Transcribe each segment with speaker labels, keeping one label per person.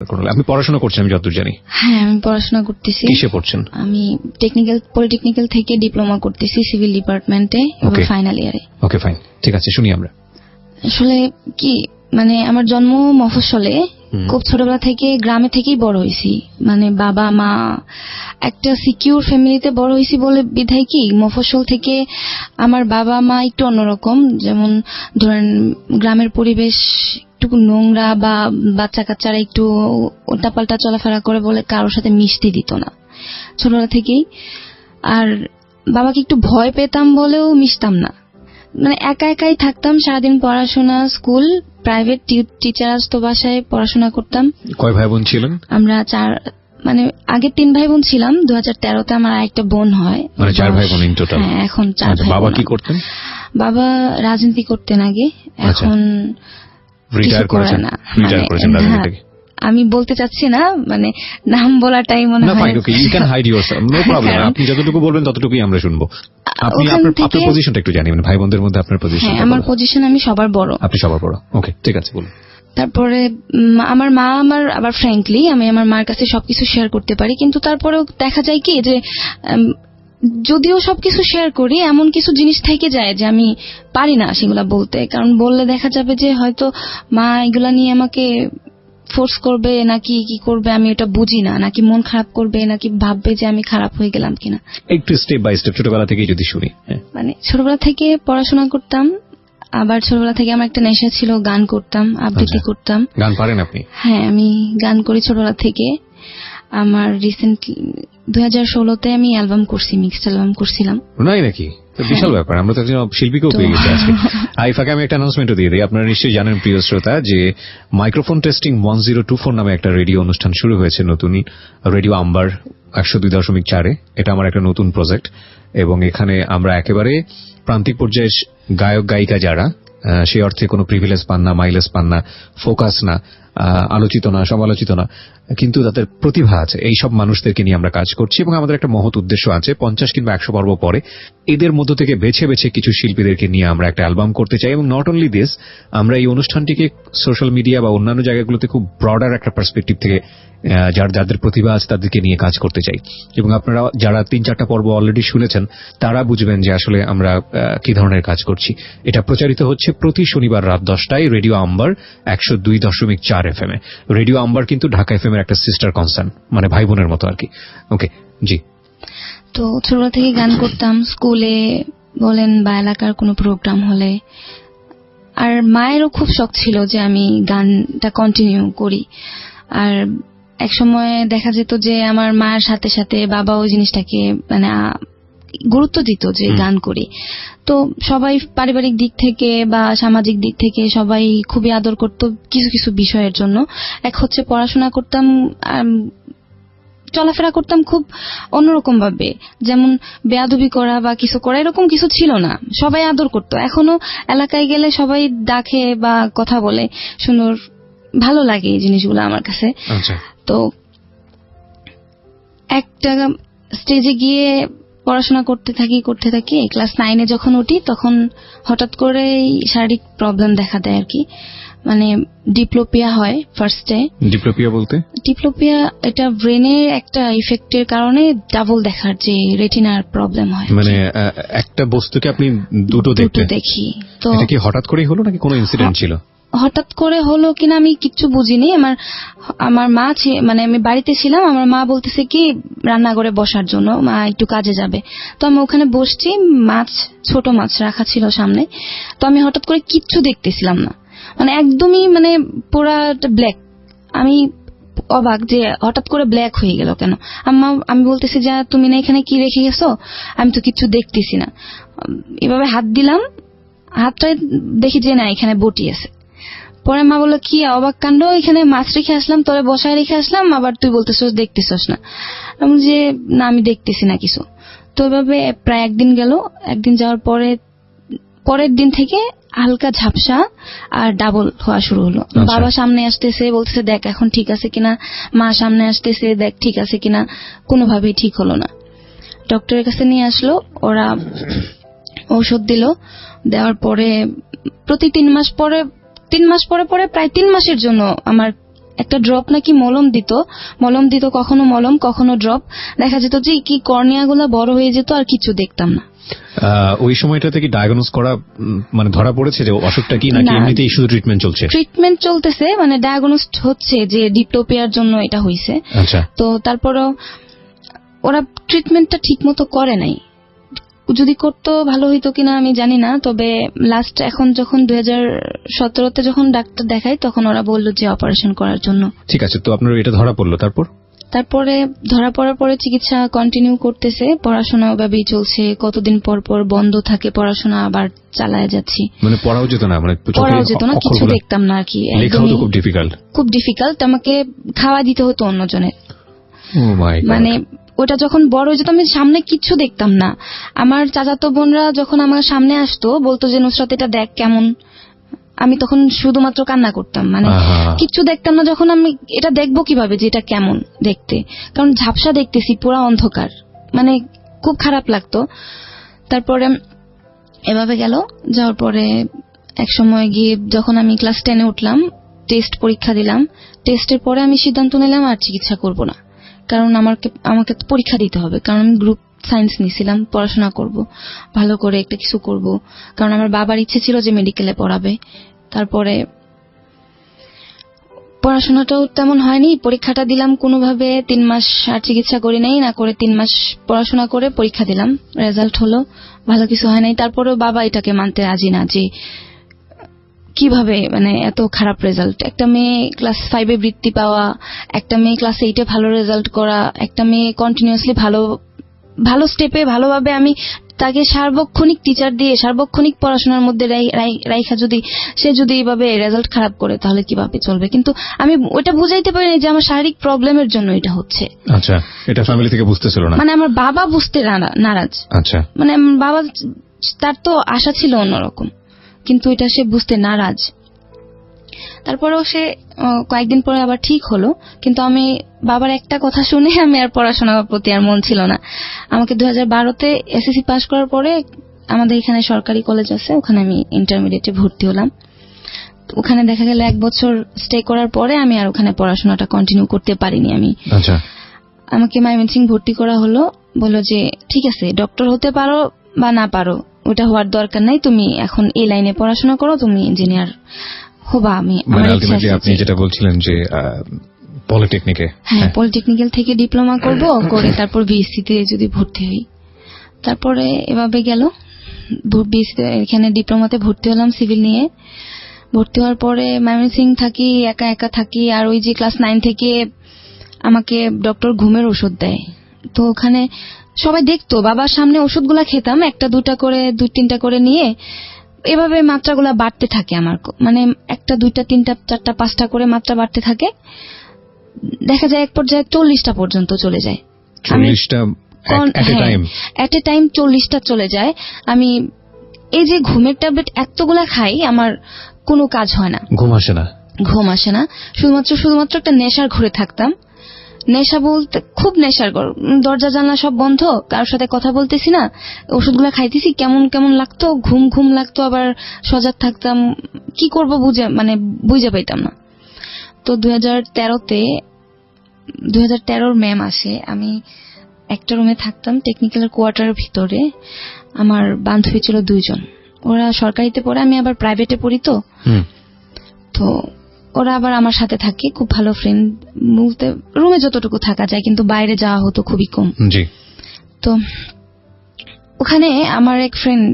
Speaker 1: আপনি পড়াশোনা করছেন আমি যতদূর জানি?
Speaker 2: হ্যাঁ, আমি পড়াশোনা করতেছি।
Speaker 1: কিসে পড়ছেন?
Speaker 2: আমি পলিটেকনিক্যাল থেকে ডিপ্লোমা করতেছি সিভিল ডিপার্টমেন্টে, ফাইনাল ইয়ারে।
Speaker 1: ওকে, ফাইন, ঠিক আছে, শুনি আমরা।
Speaker 2: আসলে কি, মানে আমার জন্ম মফস্বলে, খুব ছোটবেলা থেকে গ্রামে থেকেই বড় হয়েছি। মানে বাবা মা একটা সিকিউর ফ্যামিলিতে বড় হয়েছি বলে বিধায় কি মফস্বল থেকে আমার বাবা মা একটু অন্যরকম। যেমন ধরেন গ্রামের পরিবেশ একটু নোংরা, বা বাচ্চা কাচ্চারা একটু উল্টাপাল্টা চলাফেরা করে বলে কারোর সাথে মিশতে দিত না ছোটবেলা থেকেই। আর বাবাকে একটু ভয় পেতাম বলেও মিশতাম না, মানে একা একাই থাকতাম সারাদিন। পড়াশোনা, স্কুল, প্রাইভেট টিচার আসতো বাসায়, পড়াশোনা করতাম।
Speaker 1: কয় ভাই বোন ছিলেন?
Speaker 2: আমরা 4, মানে আগে 3 ভাই বোন ছিলাম। 2013-তে আমার আরেকটা বোন হয়,
Speaker 1: মানে 4 ভাই বোন ইন টোটাল।
Speaker 2: হ্যাঁ, এখন 4 ভাই।
Speaker 1: বাবা কি করতেন?
Speaker 2: বাবা রাজনীতি করতেন আগে, এখন
Speaker 1: রিটায়ার করেছেন।
Speaker 2: আমি বলতে চাচ্ছি না, মানে নাম বলাটাই মনে হয়।
Speaker 1: You can hide yourself, no problem. আপনি যতটুকু বলবেন ততটুকুই আমরা শুনবো। আপনি আপনার পজিশনটা একটু জানি, মানে ভাই বোনদের মধ্যে আপনার পজিশন?
Speaker 2: হ্যাঁ, আমার পজিশন, আমি সবার বড়।
Speaker 1: আপনি সবার বড়, ওকে, ঠিক আছে, বলুন।
Speaker 2: তারপরে আমার মা, আবার ফ্র্যাঙ্কলি আমি আমার মার কাছে সবকিছু শেয়ার করতে পারি, কিন্তু তারপরেও দেখা যায় কি যে যদিও সবকিছু শেয়ার করি, এমন কিছু জিনিস থেকে যায় যে আমি পারি না সেগুলা বলতে। কারণ বললে দেখা যাবে যে হয়তো মা এগুলা নিয়ে আমাকে ফোর্স করবে, নাকি কি করবে আমি এটা বুঝি না, নাকি মন খারাপ করবে, নাকি ভাববে যে আমি খারাপ হয়ে গেলাম কিনা।
Speaker 1: একটু স্টেপ বাই স্টেপ ছোটবেলা থেকেই যদি শুনি।
Speaker 2: মানে ছোটবেলা থেকে পড়াশোনা করতাম, আবার ছোটবেলা থেকে আমার একটা নেশা ছিল, গান করতাম, আবৃত্তি করতাম।
Speaker 1: গান পারেন আপনি?
Speaker 2: হ্যাঁ, আমি গান করি ছোটবেলা থেকে। আমার রিসেন্টলি 2016-তে আমি অ্যালবাম করছি, মিক্সড অ্যালবাম করছিলাম।
Speaker 1: নাই নাকি? বিশাল ব্যাপার, আমরা তো একজন শিল্পীকেও পেয়ে গেছি আজকে। আইফাকে আমি একটা অ্যানাউন্সমেন্টও দিয়ে দিই। আপনারা নিশ্চয়ই জানেন প্রিয় শ্রোতা যে মাইক্রোফোন টেস্টিং 1024 নামে একটা রেডিও অনুষ্ঠান শুরু হয়েছে নতুন, রেডিও আম্বার 102.4-এ। এটা আমার একটা নতুন প্রজেক্ট, এবং এখানে আমরা একেবারে প্রান্তিক পর্যায়ে গায়ক গায়িকা যারা সেই অর্থে কোনো প্রিভিলেজ পান না, মাইলেজ পান না, ফোকাস না, আলোচিত না, সমালোচিত না, কিন্তু তাদের প্রতিভা আছে, এই সব মানুষদেরকে নিয়ে আমরা কাজ করছি। এবং আমাদের একটা মহৎ উদ্দেশ্য আছে, 50 কিংবা 100 পর্ব পরে এদের মধ্য থেকে বেছে বেছে কিছু শিল্পীদেরকে নিয়ে আমরা একটা অ্যালবাম করতে চাই। এবং নট অনলি দিস, আমরা এই অনুষ্ঠানটিকে সোশ্যাল মিডিয়া বা অন্যান্য জায়গাগুলোতে খুব ব্রডার একটা পার্সপেক্টিভ থেকে যাদের প্রতিভা আছে তাদেরকে নিয়ে কাজ করতে চাই। এবং আপনারা যারা 3-4টা পর্ব অলরেডি শুনেছেন তারা বুঝবেন যে আসলে আমরা কি ধরনের কাজ করছি। এটা প্রচারিত হচ্ছে প্রতি শনিবার রাত 10টায় রেডিও আম্বার 102.4 FM-এ। রেডিও আম্বার কিন্তু ঢাকা FM এর একটা সিস্টার কনসার্ন, মানে ভাই বোনের মতো আর কি। ওকে, জি।
Speaker 2: তো ছোটবেলা থেকে গান করতাম, স্কুলে বলেন বা এলাকার কোনো প্রোগ্রাম হলে। আর মায়েরও খুব শখ ছিল যে আমি গানটা কন্টিনিউ করি। আর এক সময় দেখা যেত যে আমার মায়ের সাথে সাথে বাবা ওই জিনিসটাকে মানে গুরুত্ব দিত যে গান করি। তো সবাই পারিবারিক দিক থেকে বা সামাজিক দিক থেকে সবাই খুবই আদর করত কিছু কিছু বিষয়ের জন্য। এক হচ্ছে পড়াশোনা করতাম, চলাফেরা করতাম খুব অন্যরকম ভাবে, যেমন বেয়াদবি করা বা কিছু করা এরকম কিছু ছিল না, সবাই আদর করত। এখনো এলাকায় গেলে সবাই ডাকে বা কথা বলে, সুন্দর, ভালো লাগে এই জিনিসগুলো আমার কাছে। তো একটা স্টেজে গিয়ে পড়াশোনা করতে থাকি। ক্লাস 9-এ যখন উঠি তখন হঠাৎ করে শারীরিক প্রবলেম দেখা দেয় আর কি, মানে ডিপ্লোপিয়া হয় ফার্স্টে।
Speaker 1: ডিপ্লোপিয়া বলতে? ডিপ্লোপিয়া
Speaker 2: এটা ব্রেনের একটা ইফেক্টের কারণে ডাবল দেখার যে রেটিনার প্রবলেম হয়,
Speaker 1: মানে একটা বস্তুকে আপনি দুটো
Speaker 2: দেখি।
Speaker 1: তো এটা কি হঠাৎ করেই হলো নাকি কোনো ইনসিডেন্ট ছিল?
Speaker 2: হঠাৎ করে হলো কিনা আমি কিচ্ছু বুঝিনি। আমার মা, মানে আমি বাড়িতে ছিলাম, আমার মা বলতেছে কি রান্নাঘরে বসার জন্য, মা একটু কাজে যাবে। তো আমি ওখানে বসছি, ছোট মাছ রাখা ছিল সামনে। তো আমি হঠাৎ করে কিচ্ছু দেখতেছিলাম না, মানে একদমই মানে পুরা ব্ল্যাক। আমি অবাক যে হঠাৎ করে ব্ল্যাক হয়ে গেল কেন। আমি বলতেছি যে তুমি না এখানে কি রেখে গেছো, আমি তো কিচ্ছু দেখতেছি না। এভাবে হাত দিলাম, হাতটা দেখি যে না এখানে বটি আছে। পরে মা বললো কি অবাক কাণ্ড, এখানে মাছ রেখে আসলাম, তোরে বসায় রেখে আসলাম, আবার তুই বলতেছস দেখতেছস না। আমি যে না আমি দেখতেছি না কিছু। তো এভাবে প্রায় একদিন গেল। একদিন যাওয়ার পরের দিন থেকে হালকা ঝাপসা আর ডাবল হওয়া শুরু হলো। বাবা সামনে আসতেছে, বলতেছে দেখ এখন ঠিক আছে কিনা, মা সামনে আসতেছে দেখ ঠিক আছে কিনা, কোনোভাবেই ঠিক হলো না। ডক্টরের কাছে নিয়ে আসলো, ওরা ঔষধ দিল। দেওয়ার পরে প্রতি 3 মাস পরে প্রায় 3 মাসের জন্য আমার একটা ড্রপ নাকি মলম দিত কখনো মলম কখনো ড্রপ। দেখা যেত যে কি কর্নিয়াগুলো বড় হয়ে যেত আর কিছু দেখতাম না।
Speaker 1: ওই সময়টা থেকে ডায়াগনোজ করা মানে ধরা পড়েছে যে অসুখটা কি, নাকি এমনিতেই শুধু ট্রিটমেন্ট চলছে?
Speaker 2: ট্রিটমেন্ট চলতেছে, মানে ডায়াগনোজ হচ্ছে যে ডিপ্টোপিয়ার জন্য এটা হয়েছে।
Speaker 1: আচ্ছা।
Speaker 2: তো তারপরও ওরা ট্রিটমেন্টটা ঠিক মতো করে নাই। যদি করতো ভালো হইতো কিনা আমি জানি না, তবে লাস্ট এখন যখন 2017-তে যখন ডাক্তার দেখাই তখন ওরা বললো যে অপারেশন করার জন্য।
Speaker 1: ঠিক আছে, তো আপনার এটা ধরা পড়লো, তারপরে
Speaker 2: ধরা পড়ার পরে চিকিৎসা কন্টিনিউ করতেছে, পড়াশোনা ওভাবেই চলছে। কতদিন পর পর বন্ধ থাকে পড়াশোনা, আবার চালায় যাচ্ছি।
Speaker 1: মানে পড়াও যেত না,
Speaker 2: কিছু দেখতাম না আর কি। খুব ডিফিকাল্ট। আমাকে খাওয়া দিতে হতো অন্যজনের। মানে ওটা যখন বড় হয়ে যেত আমি সামনে কিচ্ছু দেখতাম না। আমার চাচাতো বোনরা যখন আমার সামনে আসতো বলতো যে নুসরাত এটা দেখ কেমন, আমি তখন শুধুমাত্র কান্না করতাম, মানে কিচ্ছু দেখতাম না। যখন আমি এটা দেখবো কিভাবে যে এটা কেমন দেখতে, কারণ ঝাপসা দেখতেছি, পুরা অন্ধকার, মানে খুব খারাপ লাগতো। তারপরে এভাবে গেল, যাওয়ার পরে এক সময় গিয়ে যখন আমি ক্লাস 10-এ উঠলাম, টেস্ট পরীক্ষা দিলাম। টেস্টের পরে আমি সিদ্ধান্ত নিলাম আর চিকিৎসা করব না, কারণ আমাকে পরীক্ষা দিতে হবে, কারণ আমি গ্রুপ সায়েন্স নিয়েছিলাম, পড়াশোনা করব, ভালো করে একটা কিছু করব, কারণ আমার বাবার ইচ্ছে ছিল যে মেডিকেলে পড়াবে। তারপরে পড়াশোনাটাও তেমন হয়নি, পরীক্ষাটা দিলাম কোনোভাবে, 3 মাস আর চিকিৎসা করি নাই, না করে 3 মাস পড়াশোনা করে পরীক্ষা দিলাম, রেজাল্ট হলো, ভালো কিছু হয় নাই। তারপরেও বাবা এটাকে মানতে রাজি না যে কিভাবে মানে এত খারাপ রেজাল্ট, একটা মেয়ে ক্লাস 5-এ বৃত্তি পাওয়া, একটা মেয়ে ক্লাস 8-এ ভালো রেজাল্ট করা, একটা মেয়ে কন্টিনিউয়াসলি ভালো স্টেপে ভালোভাবে আমি তাকে সার্বক্ষণিক টিচার দিয়ে সার্বক্ষণিক পড়াশোনার মধ্যে রাইখা সে যদি এইভাবে রেজাল্ট খারাপ করে তাহলে কিভাবে চলবে। কিন্তু আমি ওটা বুঝাইতে পারিনি যে আমার শারীরিক প্রবলেমের জন্য এটা হচ্ছে।
Speaker 1: আচ্ছা, এটা ফ্যামিলি থেকে বুঝতেছিল না,
Speaker 2: মানে আমার বাবা বুঝতে নারাজ।
Speaker 1: আচ্ছা,
Speaker 2: মানে বাবা তার তো আশা ছিল অন্যরকম, কিন্তু এটা সে বুঝতে নারাজ। তারপরেও সে কয়েকদিন পরে আবার ঠিক হলো, কিন্তু আমি বাবার একটা কথা শুনে আমি আর পড়াশোনার প্রতি আর মন ছিল না। আমাকে 2012-তে এসএসসি পাস করার পরে আমাদের এখানে সরকারি কলেজ আছে, ওখানে আমি ইন্টারমিডিয়েটে ভর্তি হলাম। ওখানে দেখা গেল 1 বছর স্টে করার পরে আমি আর ওখানে পড়াশোনাটা কন্টিনিউ করতে পারিনি আমি।
Speaker 1: আচ্ছা,
Speaker 2: আমাকে ময়মনসিংহ ভর্তি করা হলো, বললো যে ঠিক আছে ডক্টর হতে পারো বা না পারো, ওটা হওয়ার দরকার নাই, তুমি এখন এই লাইনে পড়াশোনা করো, তুমি ইঞ্জিনিয়ার হবা। আমি
Speaker 1: আপনি যেটা বলছিলেন যে পলিটেকনিকে,
Speaker 2: হ্যাঁ পলিটেকনিক্যাল থেকে ডিপ্লোমা করব, করে তারপর বিএসসি তে যদি ভর্তি হই। তারপরে এভাবে গেল, বিএসসি এখানে ডিপ্লোমাতে ভর্তি হলাম সিভিল নিয়ে। ভর্তি হওয়ার পরে ময়মনসিংহ থাকি, একা একা থাকি। আর ওই যে ক্লাস 9 থেকে আমাকে ডক্টর ঘুমের ওষুধ দেয়, তো ওখানে সবাই দেখতো, বাবার সামনে ওষুধগুলা খেতাম, 1-2টা করে 2-3টা করে নিয়ে, এভাবে মাত্রাগুলা বাড়তে থাকে আমার, মানে 1টা 2টা 3টা 4টা 5টা করে মাত্রা বাড়তে থাকে। দেখা যায় এক পর্যায়ে 40টা পর্যন্ত চলে যায়।
Speaker 1: 40টা
Speaker 2: এট এ টাইম 40টা চলে যায়। আমি এই যে ঘুমের ট্যাবলেট এতগুলা খাই, আমার কোনো কাজ হয় না, ঘুম আসে না, শুধুমাত্র একটা নেশার ঘরে থাকতাম। নেশা বলতে খুব নেশার ঘর, দরজা জানলা সব বন্ধ, কারোর সাথে কথা বলতেছি না, ওষুধগুলা খাইতেছি, কেমন কেমন লাগতো, ঘুম লাগতো, আবার সজাগ থাকতাম, কি করব বুঝে পাইতাম না। তো 2013-র মে মাসে আমি একটা রুমে থাকতাম টেকনিক্যাল কোয়ার্টারের ভিতরে। আমার বান্ধবী ছিল 2 জন, ওরা সরকারিতে পড়ে, আমি আবার প্রাইভেটে পড়ি। তো ওরা আবার আমার সাথে থাকে, খুব ভালো ফ্রেন্ড বলতে রুমে যতটুকু থাকা যায়, কিন্তু বাইরে যাওয়া হতো খুবই কম। তো ওখানে আমার এক ফ্রেন্ড,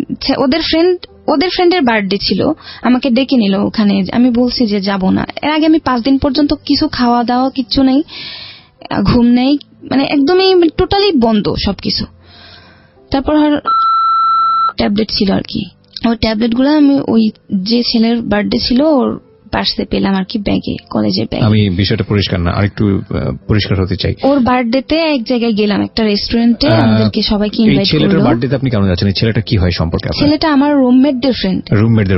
Speaker 2: ওদের ফ্রেন্ডের বার্থডে ছিল, আমাকে ডেকে নিল ওখানে। আমি বলছি যে যাব না। এর আগে আমি 5 দিন পর্যন্ত কিছু খাওয়া দাওয়া কিচ্ছু নেই, ঘুম নেই, মানে একদমই টোটালি বন্ধ সবকিছু। তারপর ট্যাবলেট ছিল আর কি, ওই ট্যাবলেট গুলো আমি ওই যে ছেলের বার্থডে ছিল ওর পার্সে পেলাম আর কি, ব্যাগে, কলেজের ব্যাগে।
Speaker 1: আমি বিষয়টা পরিষ্কার না, আরেকটু পরিষ্কার হতে চাই।
Speaker 2: ওর বার্থডেতে এক জায়গায় গেলাম, একটা রেস্টুরেন্টে, আমাদেরকে সবাইকে ইনভাইট করলো।
Speaker 1: ছেলেটার বার্থডেতে আপনি কেন যাচ্ছেন? এই ছেলেটা কি হয় সম্পর্কে?
Speaker 2: ছেলেটা আমার রুমমেটদের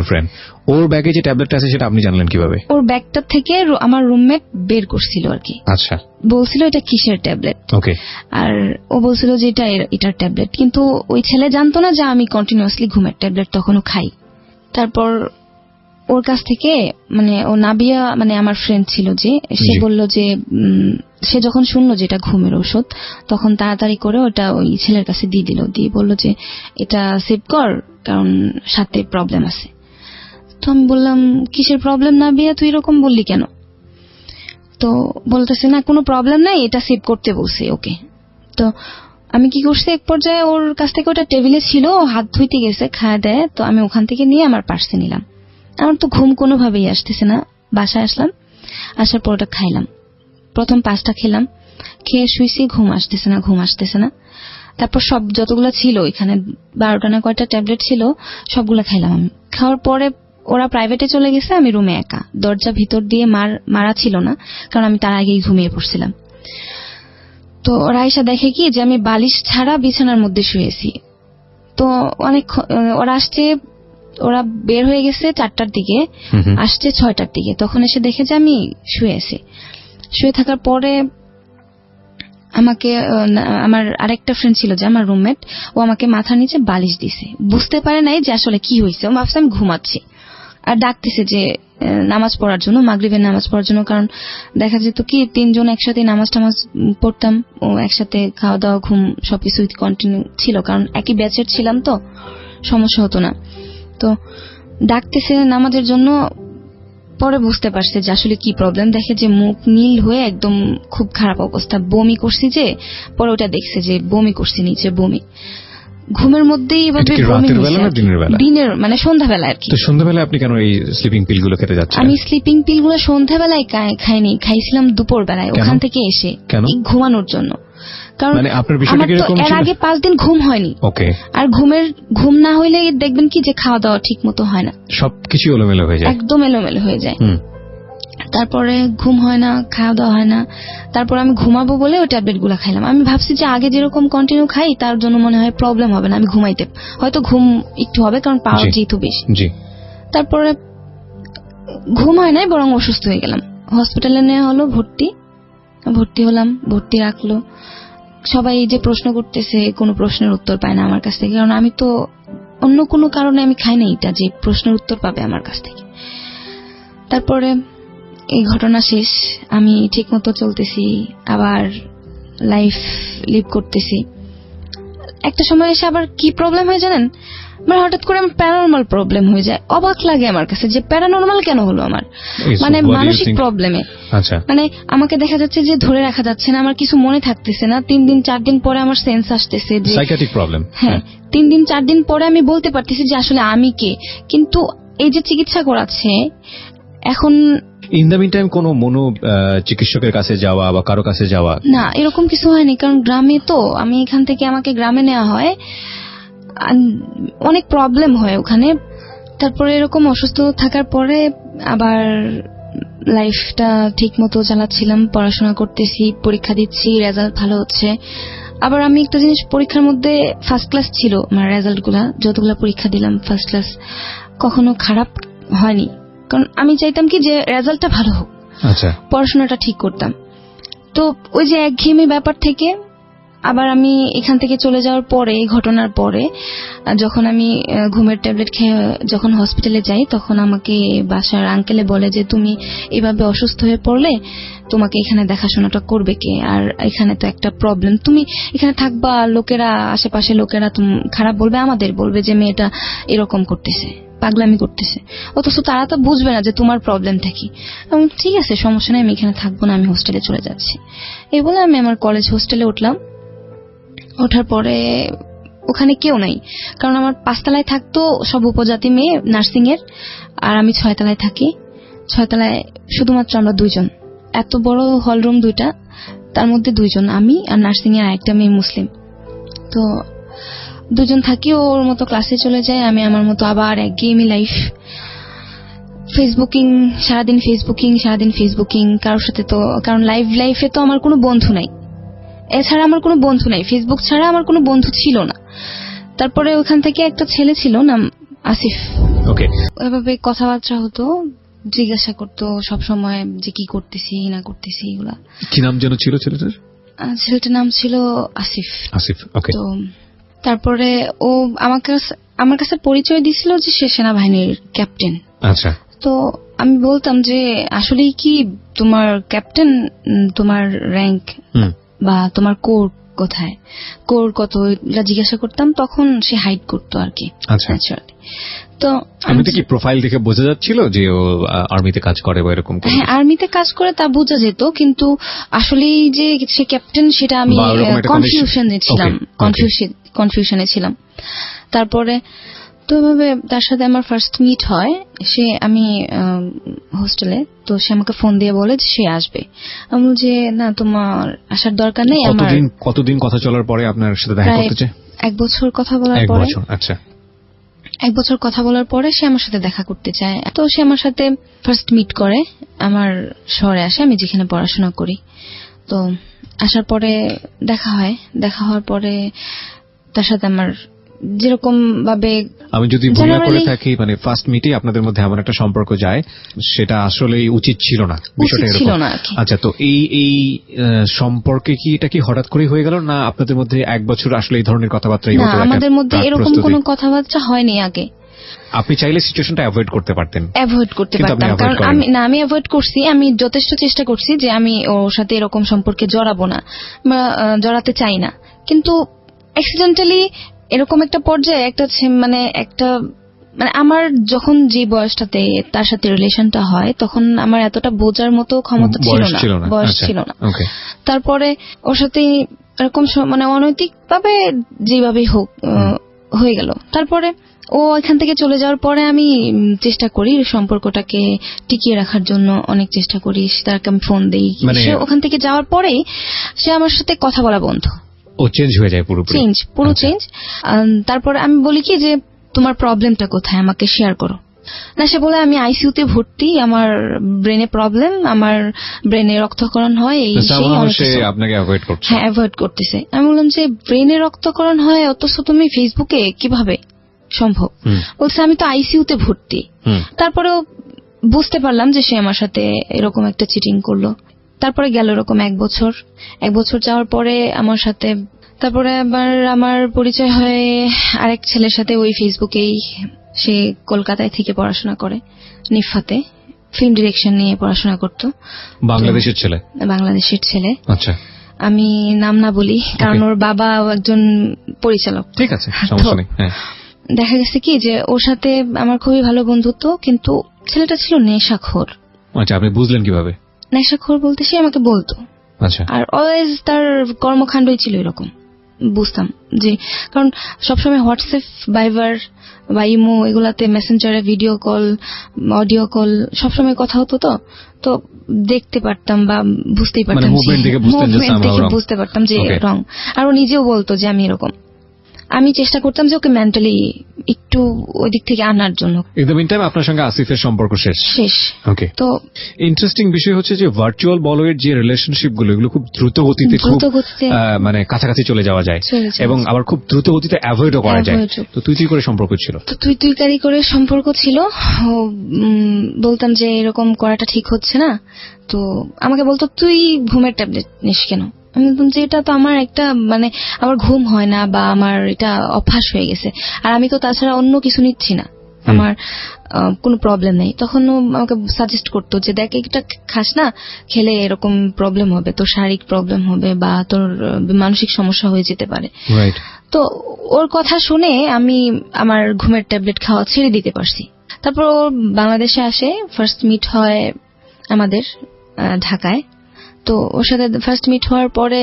Speaker 2: ফ্রেন্ড।
Speaker 1: ওর ব্যাগে যে ট্যাবলেটটা আছে সেটা আপনি জানলেন কিভাবে?
Speaker 2: ওর ব্যাগটা থেকে আমার রুমমেট বের করছিল আর কি।
Speaker 1: আচ্ছা,
Speaker 2: বলছিল এটা কিসের ট্যাবলেট।
Speaker 1: ওকে।
Speaker 2: আর ও বলছিল যে এটার ট্যাবলেট, কিন্তু ওই ছেলে জানতো না যে আমি কন্টিনিউয়াসলি ঘুমের ট্যাবলেট তখনও খাই। তারপর ওর কাছ থেকে মানে ও নাবিয়া মানে আমার ফ্রেন্ড ছিল যে, সে বলল যে সে যখন শুনলো যে এটা ঘুমের ওষুধ, তখন তাড়াতাড়ি করে ওটা ওই ছেলের কাছে দিয়ে দিল, দিয়ে বলল যে এটা সেভ কর, কারণ সাথে প্রবলেম আছে। তো আমি বললাম কিসের প্রবলেম নাবিয়া, তুই এরকম বললি কেন? তো বলতেছে না কোনো প্রবলেম নাই, এটা সেভ করতে বলছে ওকে। তো আমি কি করছি, এক পর্যায়ে ওর কাছ থেকে ওটা টেবিলে ছিল, ও হাত ধুইতে গেছে খাওয়া দেয়, তো আমি ওখান থেকে নিয়ে আমার পার্সে নিলাম। আমার তো ঘুম কোনোভাবেই আসতেছে না, বাসায় আসলাম, আসার পর ওটা খাইলাম। প্রথম 5টা খেলাম, খেয়ে শুইছি, ঘুম আসতেছে না। তারপর সব যতগুলো ছিল এখানে 12টা না কয়টা ট্যাবলেট ছিল, সবগুলো খাইলাম আমি। খাওয়ার পরে ওরা প্রাইভেটে চলে গেছে, আমি রুমে একা, দরজা ভিতর দিয়ে মারা ছিল না, কারণ আমি তার আগেই ঘুমিয়ে পড়ছিলাম। তো ওরা এসে দেখে কি যে আমি বালিশ ছাড়া বিছানার মধ্যে শুয়েছি। তো অনেক ওরা আসছে, ওরা বের হয়ে গেছে 4টার দিকে, আসছে 6টার দিকে, তখন এসে দেখে যে আমি শুয়ে থাকার পরে আমাকে আমার আরেকটা ফ্রেন্ড ছিল যে আমার রুমমেট, ও আমাকে মাথার নিচে বালিশ দিছে। বুঝতে পারে নাই যে আসলে কি হয়েছে, ও ভাবছে আমি ঘুমাচ্ছি, আর ডাকতেছে যে নামাজ পড়ার জন্য, মাগরিবের নামাজ পড়ার জন্য। কারণ দেখা যেত কি 3 জন একসাথে নামাজ পড়তাম, ও একসাথে খাওয়া দাওয়া ঘুম সবকিছু কন্টিনিউ ছিল, কারণ একই ব্যাচের ছিলাম, তো সমস্যা হতো না। তো ডাকতেছে নামাজের জন্য, পরে বুঝতে পারছে যে আসলে কি প্রবলেম। দেখে যে মুখ নীল হয়ে একদম খুব খারাপ অবস্থা, বমি করছি, যে পরে ওটা দেখছে যে বমি করছি, নিচে বমি। ঘুমের মধ্যেই এভাবে বমি হয়েছে, দিনের মানে সন্ধ্যাবেলা আর কি।
Speaker 1: তো সন্ধ্যাবেলায় আপনি কেন এই স্লিপিং পিল গুলো খেতে যাচ্ছেন?
Speaker 2: আমি স্লিপিং পিল গুলো সন্ধ্যাবেলায় খাইনি, খাইছিলাম দুপুর বেলায় ওখান থেকে এসে ঘুমানোর জন্য। কারণ
Speaker 1: মানে আপনার বিষয়টা কিরকম ছিল?
Speaker 2: এর আগে 5 দিন ঘুম হয়নি।
Speaker 1: ওকে।
Speaker 2: আর ঘুম না হইলে দেখবেন কি যে খাওয়া দাওয়া ঠিক মতো হয় না,
Speaker 1: সবকিছু এলোমেলো হয়ে যায়,
Speaker 2: একদম এলোমেলো হয়ে যায়। তারপরে ঘুম হয় না, খাওয়া দাওয়া হয় না। তারপর আমি ঘুমাবো বলে ওই ট্যাবলেট গুলা খাইলাম। আমি ভাবছি যে আগে যেরকম কন্টিনিউ খাই তার জন্য মনে হয় প্রবলেম হবে না, আমি ঘুমাইতে হয়তো ঘুম একটু হবে, কারণ পাওয়ার যেহেতু বেশি। তারপরে ঘুম হয় নাই, বরং অসুস্থ হয়ে গেলাম। হসপিটালে নেওয়া হলো, ভর্তি হলাম, ভর্তি রাখলো। সবাই যে প্রশ্ন করতেছে, কোনো প্রশ্নের উত্তর পায় না আমার কাছ থেকে, কারণ আমি তো অন্য কোনো কারণে আমি খাই না এটা যে প্রশ্নের উত্তর পাবে আমার কাছ থেকে। তারপরে এই ঘটনা শেষ, আমি ঠিক মতো চলতেছি, আবার লাইফ লিভ করতেছি। একটা সময় এসে আবার কি প্রবলেম হয় জানেন, মানে হঠাৎ করে আমার প্যারানর্মাল প্রবলেম হয়ে যায়। অবাক লাগে আমার কাছে যে প্যারানর্মাল কেন হলো আমার, মানে মানসিক প্রবলেমে। মানে আমাকে দেখা যাচ্ছে যে ধরে রাখা যাচ্ছে না, আমার কিছু মনে থাকতেছে না। 3 দিন 4 দিন পরে আমার সেন্স আসতেছে যে
Speaker 1: সাইকিয়াট্রিক প্রবলেম।
Speaker 2: হ্যাঁ, 3 দিন 4 দিন পরে আমি বলতে পারতেছি যে আসলে আমি কে। কিন্তু এই যে চিকিৎসা করাচ্ছে এখন,
Speaker 1: ইন দ্য মিন টাইম কোনো চিকিৎসকের কাছে যাওয়া বা কারো কাছে যাওয়া
Speaker 2: না, এরকম কিছু হয়নি। কারণ গ্রামে তো, আমি এখান থেকে আমাকে গ্রামে নেওয়া হয়, অনেক প্রবলেম হয় ওখানে। তারপরে এরকম অসুস্থ থাকার পরে আবার লাইফটা ঠিক মতো চালাচ্ছিলাম, পড়াশোনা করতেছি, পরীক্ষা দিচ্ছি, রেজাল্ট ভালো হচ্ছে। আবার আমি একটা জিনিস, পরীক্ষার মধ্যে ফার্স্ট ক্লাস ছিল আমার রেজাল্ট গুলা, যতগুলা পরীক্ষা দিলাম ফার্স্ট ক্লাস, কখনো খারাপ হয়নি। কারণ আমি চাইতাম কি যে রেজাল্টটা ভালো হোক, পড়াশোনাটা ঠিক করতাম। তো ওই যে একঘেয়েমি ব্যাপার থেকে আবার আমি এখান থেকে চলে যাওয়ার পরে, এই ঘটনার পরে, যখন আমি ঘুমের ট্যাবলেট খেয়ে যখন হসপিটালে যাই, তখন আমাকে বাসার আঙ্কেলে বলে যে তুমি এভাবে অসুস্থ হয়ে পড়লে তোমাকে এখানে দেখাশোনাটা করবে কে, আর এখানে তো একটা প্রবলেম, তুমি এখানে থাকবা, লোকেরা আশেপাশে লোকেরা খারাপ বলবে, আমাদের বলবে যে মেয়েটা এরকম করতেছে, পাগলামি করতেছে, অথচ তারা তো বুঝবে না যে তোমার প্রবলেমটা কি। ঠিক আছে, সমস্যা নেই, আমি এখানে থাকবো না, আমি হোস্টেলে চলে যাচ্ছি। এই বলে আমি আমার কলেজ হোস্টেলে উঠলাম। ওঠার পরে ওখানে কেউ নাই, কারণ আমার 5 তলায় থাকতো সব উপজাতি মেয়ে নার্সিং এর, আর আমি 6 তলায় থাকি। 6 তলায় শুধুমাত্র আমরা 2 জন, এত বড় হলরুম 2টা, তার মধ্যে 2 জন, আমি আর নার্সিং এর আরেকটা মেয়ে মুসলিম। তো 2 জন থাকি, ওর মতো ক্লাসে চলে যায়, আমি আমার মতো আবার একঘেয়েমি লাইফ, সারাদিন ফেসবুকিং, কারোর সাথে তো, কারণ লাইফে তো আমার কোনো বন্ধু নাই, এছাড়া আমার কোনো বন্ধু নাই, ফেসবুক ছাড়া আমার কোনো বন্ধু ছিল না। তারপরে ওখান থেকে একটা ছেলে ছিল, নাম আসিফ, ওইভাবে কথাবার্তা হতো, জিজ্ঞাসা করতো সবসময় যে কি করতেছি না করতেছি এগুলা।
Speaker 1: কি নাম যেন ছিল ছেলেটার?
Speaker 2: ছেলেটার নাম ছিল আসিফ।
Speaker 1: তো
Speaker 2: তারপরে ও আমার কাছে পরিচয় দিছিল যে সে সেনাবাহিনীর ক্যাপ্টেন।
Speaker 1: আচ্ছা।
Speaker 2: তো আমি বলতাম যে আসলেই কি তোমার ক্যাপ্টেন, তোমার র্যাঙ্ক বা তোমার কোর কোথায়, কোর কত, এটা জিজ্ঞাসা করতাম। তখন সে হাইড করতো আর কি।
Speaker 1: আচ্ছা,
Speaker 2: তো
Speaker 1: আমি তো কি প্রোফাইল দেখে বোঝা যাচ্ছিল যে ও আর্মিতে কাজ করে বা এরকম?
Speaker 2: হ্যাঁ, আর্মিতে কাজ করে তা বোঝা যেত, কিন্তু আসলে যে সে ক্যাপ্টেন সেটা আমি কনফিউশনে ছিলাম। তারপরে তো এভাবে তার সাথে আমার ফার্স্ট মিট হয়। আমি হোস্টেলে, তো সে আমাকে ফোন দিয়ে বলে যে সে আসবে। আমি বলি যে না, তোমার আসার দরকার নেই।
Speaker 1: কতদিন কথা চলার পরে আপনার সাথে দেখা করতে চায়?
Speaker 2: 1 বছর কথা বলার পরে।
Speaker 1: আচ্ছা,
Speaker 2: 1 বছর কথা বলার পরে সে আমার সাথে দেখা করতে চায়। তো সে আমার সাথে ফার্স্ট মিট করে, আমার শহরে আসে, আমি যেখানে পড়াশোনা করি। তো আসার পরে দেখা হয়। দেখা হওয়ার পরে তার সাথে আমার যেরকম ভাবে,
Speaker 1: আমি যদি ভুল না করে থাকি, মানে ফার্স্ট মিটে আপনাদের মধ্যে এমন একটা সম্পর্ক যায়, সেটা আসলে উচিত ছিল না, বিষয়টা এরকম। আচ্ছা, তো এই সম্পর্কে কি এটা কি হঠাৎ করে হয়ে গেল, না আপনাদের মধ্যে 1 বছর আসলে এই ধরনের কথাবার্তাই হতো?
Speaker 2: আমাদের মধ্যে এরকম কোনো কথাবার্তা হয়নি আগে।
Speaker 1: আপনি চাইলে সিচুয়েশনটা অ্যাভয়েড করতে পারতেন?
Speaker 2: অ্যাভয়েড করতে পারতাম, কারণ আমি অ্যাভয়েড করছি। আমি যথেষ্ট চেষ্টা করছি যে আমি ওর সাথে এরকম সম্পর্কে জড়াবো না বা জড়াতে চাই না, কিন্তু অ্যাক্সিডেন্টালি এরকম একটা পর্যায়ে একটা আমার যখন যে বয়সটাতে তার সাথে রিলেশনটা হয়, তখন আমার এতটা বোঝার মতো ক্ষমতা ছিল না, বয়স ছিল না। তারপরে ওর সাথে এরকম অনৈতিক ভাবে যেভাবেই হোক হয়ে গেল। তারপরে ও এখান থেকে চলে যাওয়ার পরে আমি চেষ্টা করি সম্পর্কটাকে টিকিয়ে রাখার জন্য, অনেক চেষ্টা করি। তাকে আমি ফোন দিই, সে ওখান থেকে যাওয়ার পরেই সে আমার সাথে কথা বলা বন্ধ।
Speaker 1: ও চেঞ্জ হয়ে যায়, পুরো
Speaker 2: চেঞ্জ। তারপরে আমি বলি কি যে তোমার প্রবলেমটা কোথায়, আমাকে শেয়ার করো। না, সে বলে আমি আইসিইউতে ভর্তি, আমার ব্রেনে প্রবলেম, আমার ব্রেনে রক্তক্ষরণ হয়, এই
Speaker 1: আপনাকে অ্যাভয়েড করছে।
Speaker 2: হ্যাঁ, অ্যাভয়েড করতেছে। আমি বললাম যে ব্রেনে রক্তক্ষরণ হয় অথচ তুমি ফেসবুকে কিভাবে সম্ভব? বলছে আমি তো আইসিইউতে ভর্তি। তারপরেও বুঝতে পারলাম যে সে আমার সাথে এরকম একটা চিটিং করলো। তারপরে গেল এরকম 1 বছর। 1 বছর যাওয়ার পরে আমার সাথে তারপরে আবার আমার পরিচয় হয় আরেক ছেলের সাথে, ওই ফেসবুকেই। সে কলকাতায় থেকে পড়াশোনা করে, নিফাতে ফিল্ম ডিরেকশন নিয়ে পড়াশোনা করত। বাংলাদেশের ছেলে।
Speaker 1: আচ্ছা,
Speaker 2: আমি নাম না বলি, কারণ ওর বাবা একজন পরিচালক।
Speaker 1: ঠিক আছে, সমস্যা নেই।
Speaker 2: দেখা গেছে কি যে ওর সাথে আমার খুবই ভালো বন্ধুত্ব, কিন্তু ছেলেটা ছিল নেশাখোর।
Speaker 1: আচ্ছা, আপনি বুঝলেন কিভাবে?
Speaker 2: নেশাখোর বলতে সে আমাকে বলতো।
Speaker 1: আচ্ছা,
Speaker 2: আর অলওয়েজ তার কর্মকাণ্ডই ছিল এরকম। বুঝতাম যে, কারণ সবসময় হোয়াটসঅ্যাপ, ভাইবার বা ইমো এগুলাতে, মেসেঞ্জারে ভিডিও কল, অডিও কল সবসময় কথা হতো। তো দেখতে পারতাম বা বুঝতেই পারতাম,
Speaker 1: মুভমেন্ট দেখে
Speaker 2: বুঝতে পারতাম যে রং। আর ও নিজেও বলতো যে আমি এরকম। আমি চেষ্টা করতাম যে ওকে মেন্টালি একটু ওই দিক থেকে আনার জন্য।
Speaker 1: আপনার সঙ্গে আসিফের সম্পর্ক শেষ। ওকে।
Speaker 2: তো
Speaker 1: ইন্টারেস্টিং বিষয় হচ্ছে যে ভার্চুয়াল বলয়ের যে রিলেশনশিপ গুলো, এগুলো খুব দ্রুত গতিতে কাছাকাছি চলে যাওয়া যায়, এবং আবার খুব দ্রুত গতিতে অ্যাভয়েডও করা যায়। তো তুই করে সম্পর্ক ছিল?
Speaker 2: তো তুই করে সম্পর্ক ছিল। বলতাম যে এরকম করাটা ঠিক হচ্ছে না, তো আমাকে বলতো তুই ঘুমের ট্যাবলেট নিস কেন? আমি বলতাম যে এটা তো আমার একটা আমার ঘুম হয় না, বা আমার এটা অভ্যাস হয়ে গেছে, আর আমি তো তাছাড়া অন্য কিছু নিচ্ছি না, আমার কোনো প্রবলেম নেই। তখন ও আমাকে সাজেস্ট করতো যে দেখ, এটা খাস না, খেলে এরকম প্রবলেম হবে, তোর শারীরিক প্রবলেম হবে বা তোর মানসিক সমস্যা হয়ে যেতে পারে। তো ওর কথা শুনে আমি আমার ঘুমের ট্যাবলেট খাওয়া ছেড়ে দিতে পারছি। তারপর ও বাংলাদেশে আসে, ফার্স্ট মিট হয় আমাদের ঢাকায়। তো ওর সাথে ফার্স্ট মিট হওয়ার পরে